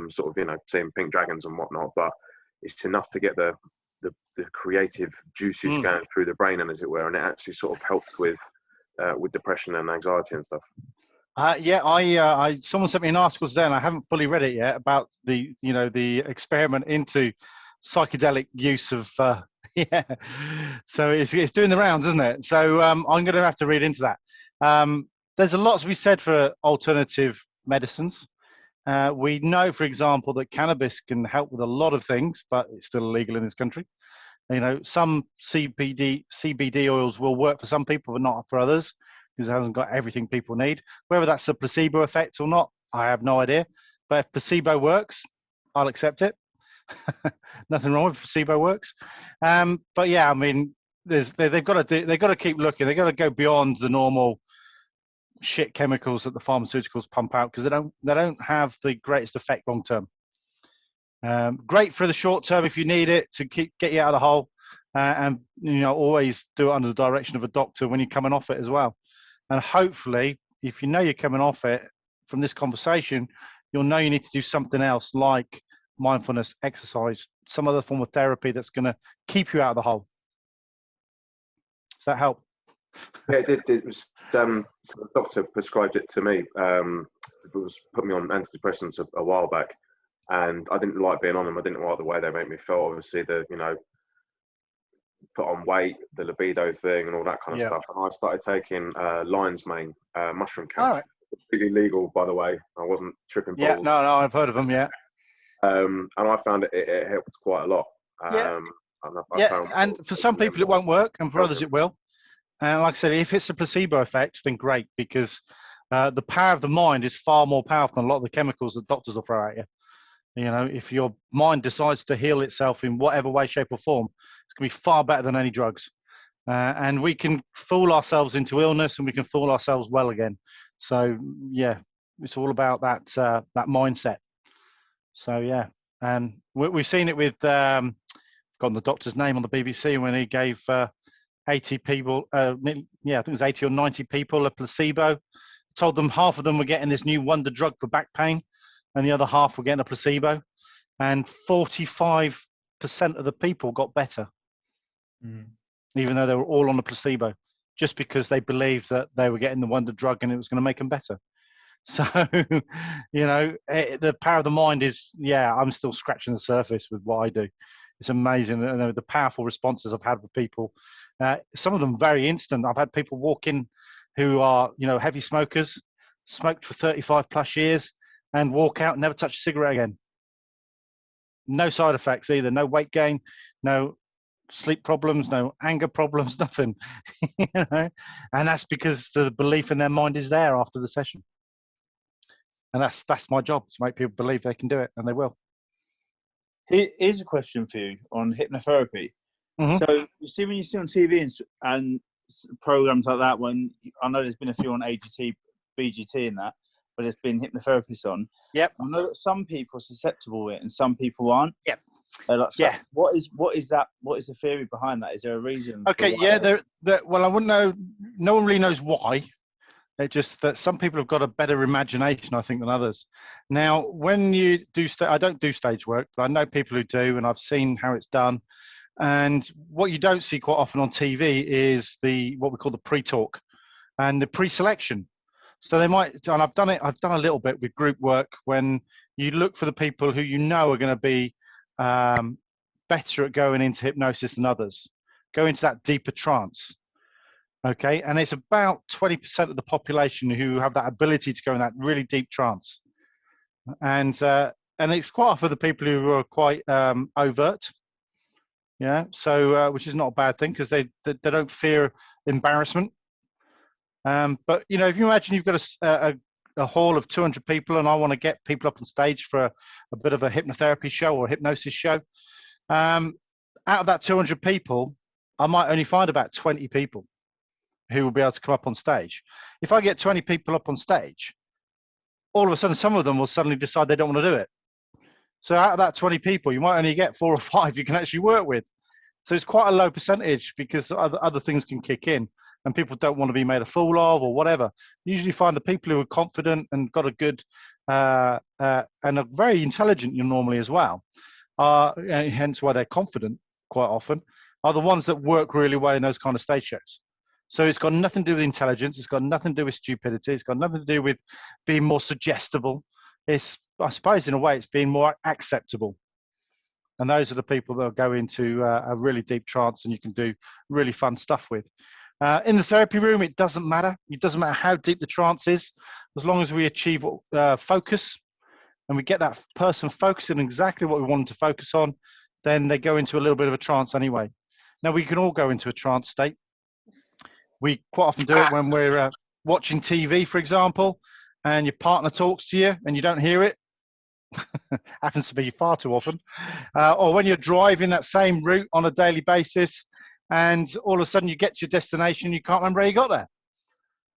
sort of, you know, seeing pink dragons and whatnot, but it's enough to get the creative juices going through the brain, and as it were, and it actually sort of helps with depression and anxiety and stuff. I someone sent me an article today, and I haven't fully read it yet, about the experiment into psychedelic use of yeah. So it's doing the rounds, isn't it? So I'm going to have to read into that. There's a lot to be said for alternative medicines. We know, for example, that cannabis can help with a lot of things, but it's still illegal in this country. You know, some CBD oils will work for some people, but not for others, because it hasn't got everything people need. Whether that's a placebo effect or not, I have no idea. But if placebo works, I'll accept it. Nothing wrong with placebo works. But yeah, I mean, they've got to keep looking. They've got to go beyond the normal shit chemicals that the pharmaceuticals pump out, because they don't have the greatest effect long term. Great for the short term if you need it to get you out of the hole, and always do it under the direction of a doctor when you're coming off it as well. And hopefully, if you know you're coming off it from this conversation, you'll know you need to do something else like mindfulness, exercise, some other form of therapy that's going to keep you out of the hole. Does that help? Yeah, it did. It was, so the doctor prescribed it to me. It was put me on antidepressants a while back, and I didn't like being on them. I didn't like the way they made me feel. Obviously, put on weight, the libido thing, and all that kind of stuff. And I started taking lion's mane mushroom caps. Right. Completely legal, by the way. I wasn't tripping balls. Yeah, no, I've heard of them. Yeah. And I found it helped quite a lot. And for some people it won't work, and for others it will. And like I said, if it's a placebo effect, then great, because the power of the mind is far more powerful than a lot of the chemicals that doctors will throw at you. You know, if your mind decides to heal itself in whatever way, shape, or form, it's going to be far better than any drugs. And we can fool ourselves into illness, and we can fool ourselves well again. So yeah, it's all about that mindset. So yeah, and we've seen it with forgotten the doctor's name on the BBC when he gave 80 people, I think it was 80 or 90 people a placebo. Told them half of them were getting this new wonder drug for back pain, and the other half were getting a placebo, and 45% of the people got better, even though they were all on a placebo, just because they believed that they were getting the wonder drug and it was going to make them better. So, the power of the mind is, I'm still scratching the surface with what I do. It's amazing, the powerful responses I've had with people. Some of them very instant. I've had people walk in who are, heavy smokers, smoked for 35 plus years, and walk out and never touch a cigarette again. No side effects either. No weight gain, no sleep problems, no anger problems, nothing. And that's because the belief in their mind is there after the session. And that's my job, to make people believe they can do it, and they will. Here's a question for you on hypnotherapy. Mm-hmm. So you see, when you see on TV and programs like that, when I know there's been a few on AGT, BGT and that, but there's been hypnotherapists on. Yep. I know that some people are susceptible to it and some people aren't. Yep. What is that? What is the theory behind that? Is there a reason? Okay. Well, I wouldn't know. No one really knows why. It's just that some people have got a better imagination, I think, than others. Now, when you do I don't do stage work, but I know people who do, and I've seen how it's done. And what you don't see quite often on TV is what we call the pre-talk and the pre-selection. So they might, and I've done a little bit with group work, when you look for the people who you know are going to be better at going into hypnosis than others, go into that deeper trance. Okay, and it's about 20% of the population who have that ability to go in that really deep trance. And and it's quite often the people who are quite overt. Yeah, so which is not a bad thing because they don't fear embarrassment. But you know, if you imagine you've got a hall of 200 people, and I want to get people up on stage for a bit of a hypnotherapy show or a hypnosis show, out of that 200 people, I might only find about 20 people who will be able to come up on stage. If I get 20 people up on stage, all of a sudden, some of them will suddenly decide they don't want to do it. So out of that 20 people, you might only get 4 or 5 you can actually work with. So it's quite a low percentage because other things can kick in and people don't want to be made a fool of or whatever. You usually find the people who are confident and got a good and are very intelligent normally as well, hence why they're confident quite often, are the ones that work really well in those kind of stage shows. So it's got nothing to do with intelligence. It's got nothing to do with stupidity. It's got nothing to do with being more suggestible. It's, I suppose, in a way, it's being more acceptable. And those are the people that will go into a really deep trance and you can do really fun stuff with. In the therapy room, it doesn't matter. It doesn't matter how deep the trance is, as long as we achieve focus and we get that person focusing on exactly what we want them to focus on, then they go into a little bit of a trance anyway. Now, we can all go into a trance state. We quite often do it when we're watching TV, for example, and your partner talks to you and you don't hear it. Happens to be far too often. Or when you're driving that same route on a daily basis and all of a sudden you get to your destination, you can't remember how you got there.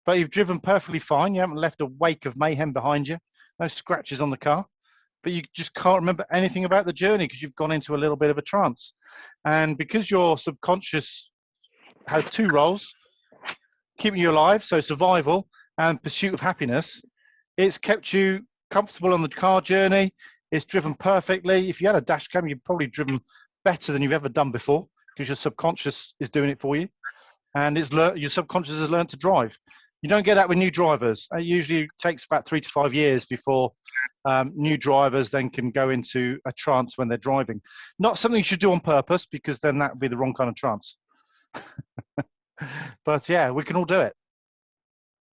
But you've driven perfectly fine. You haven't left a wake of mayhem behind you. No scratches on the car. But you just can't remember anything about the journey because you've gone into a little bit of a trance. And because your subconscious has 2 roles, keeping you alive, so survival and pursuit of happiness, it's kept you comfortable on the car journey. It's driven perfectly. If you had a dash cam, you've probably driven better than you've ever done before because your subconscious is doing it for you. And your subconscious has learned to drive. You don't get that with new drivers. It usually takes about 3 to 5 years before new drivers then can go into a trance when they're driving. Not something you should do on purpose because then that would be the wrong kind of trance. But yeah, we can all do it.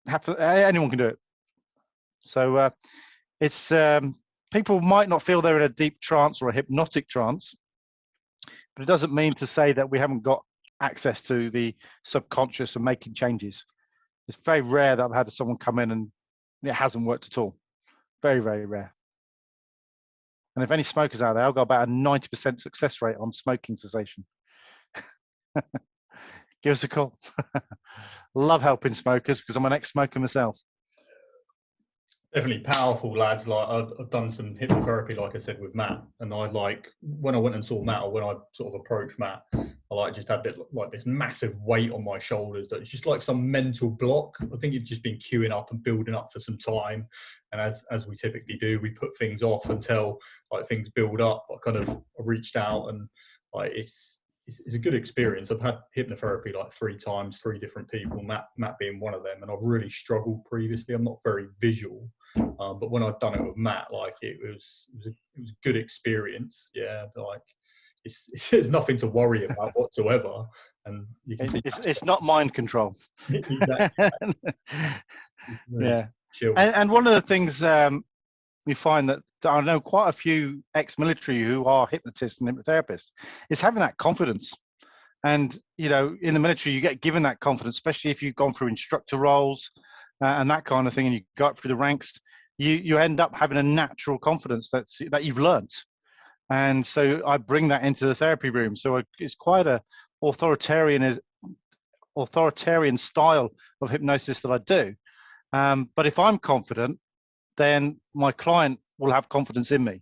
Anyone can do it. So it's people might not feel they're in a deep trance or a hypnotic trance, but it doesn't mean to say that we haven't got access to the subconscious and making changes. It's very rare that I've had someone come in and it hasn't worked at all. Very, very rare. And if any smokers out there, I've got about a 90% success rate on smoking cessation. Give us a call. Love helping smokers because I'm an ex-smoker myself. Definitely powerful, lads. Like I've done some hypnotherapy, like I said, with Matt, and I when I went and saw Matt, or when I sort of approached Matt, I just had this massive weight on my shoulders that it's just like some mental block. I think it's just been queuing up and building up for some time, and as we typically do, we put things off until things build up. I reached out and it's a good experience. I've had hypnotherapy 3 times, 3 different people, Matt being one of them, and I've really struggled previously. I'm not very visual, but when I've done it with Matt, it was a good experience. Yeah, there's nothing to worry about whatsoever, and you can see it's not mind control. Exactly. Yeah, chill. And one of the things we find that I know quite a few ex-military who are hypnotists and hypnotherapists is having that confidence. And, you know, in the military, you get given that confidence, especially if you've gone through instructor roles and that kind of thing, and you go up through the ranks, you end up having a natural confidence that you've learned. And so I bring that into the therapy room. So it's quite a authoritarian style of hypnosis that I do. But if I'm confident, then my client will have confidence in me.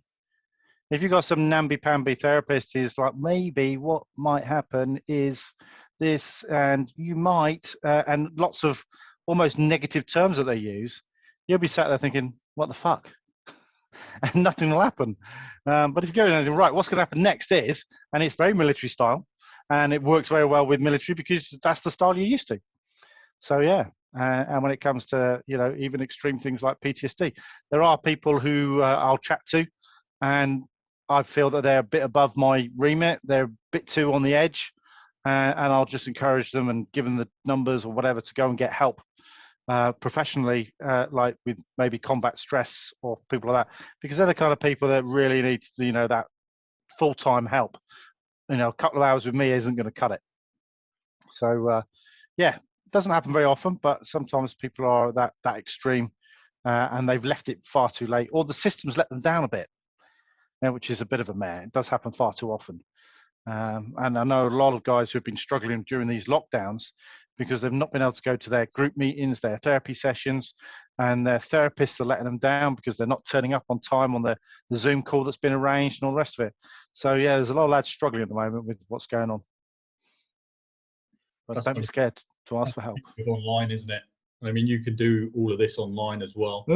If you've got some namby-pamby therapist who's like, maybe what might happen is this, and you might, and lots of almost negative terms that they use, you'll be sat there thinking, what the fuck? And nothing will happen. But if you go in and right, what's going to happen next is, and it's very military style, and it works very well with military because that's the style you're used to. So yeah. And when it comes to, you know, even extreme things like PTSD, there are people who I'll chat to and I feel that they're a bit above my remit. They're a bit too on the edge, and I'll just encourage them and give them the numbers or whatever to go and get help. professionally, like with maybe combat stress or people like that, because they're the kind of people that really need, you know, that full-time help. You know, a couple of hours with me isn't going to cut it. So yeah, it doesn't happen very often, but sometimes people are that extreme, and they've left it far too late, or the system's let them down a bit, which is a bit of a mare. It does happen far too often. And I know a lot of guys who've been struggling during these lockdowns because they've not been able to go to their group meetings, their therapy sessions, and their therapists are letting them down because they're not turning up on time on the Zoom call that's been arranged and all the rest of it. So yeah, there's a lot of lads struggling at the moment with what's going on. But don't be scared to ask for help. Online, isn't it? I mean, you could do all of this online as well.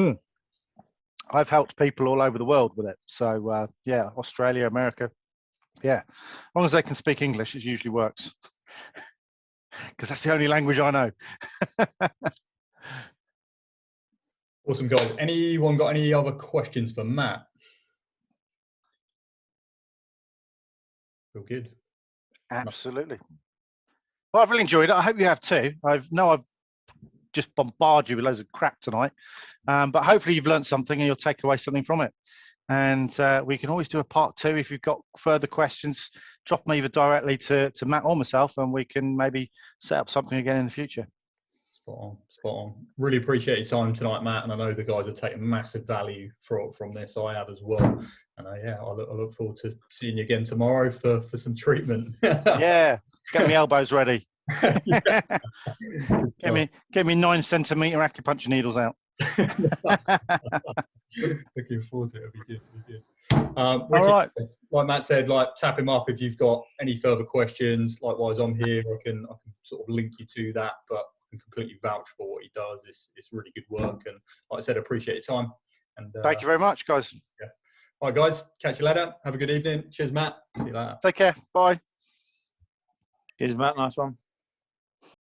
I've helped people all over the world with it. So yeah, Australia, America. Yeah, as long as they can speak English, it usually works. Because that's the only language I know. Awesome, guys. Anyone got any other questions for Matt? Feel good. Absolutely. Well, I've really enjoyed it. I hope you have too. I've just bombarded you with loads of crap tonight, but hopefully you've learned something and you'll take away something from it. And we can always do a part 2 if you've got further questions. Drop them either directly to Matt or myself, and we can maybe set up something again in the future. Spot on, spot on. Really appreciate your time tonight, Matt, and I know the guys are taking massive value from this. I have as well, and yeah, I look forward to seeing you again tomorrow for some treatment. Yeah, get me elbows ready. Get me 9 centimetre acupuncture needles out. Looking forward to it. It'll be good. It'll be good. All right. Like Matt said, tap him up if you've got any further questions. Likewise, I'm here. I can sort of link you to that, but I can completely vouch for what he does. It's really good work, and like I said, I appreciate your time. And thank you very much, guys. Yeah. All right, guys. Catch you later. Have a good evening. Cheers, Matt. See you later. Take care. Bye. Cheers, Matt. Nice one.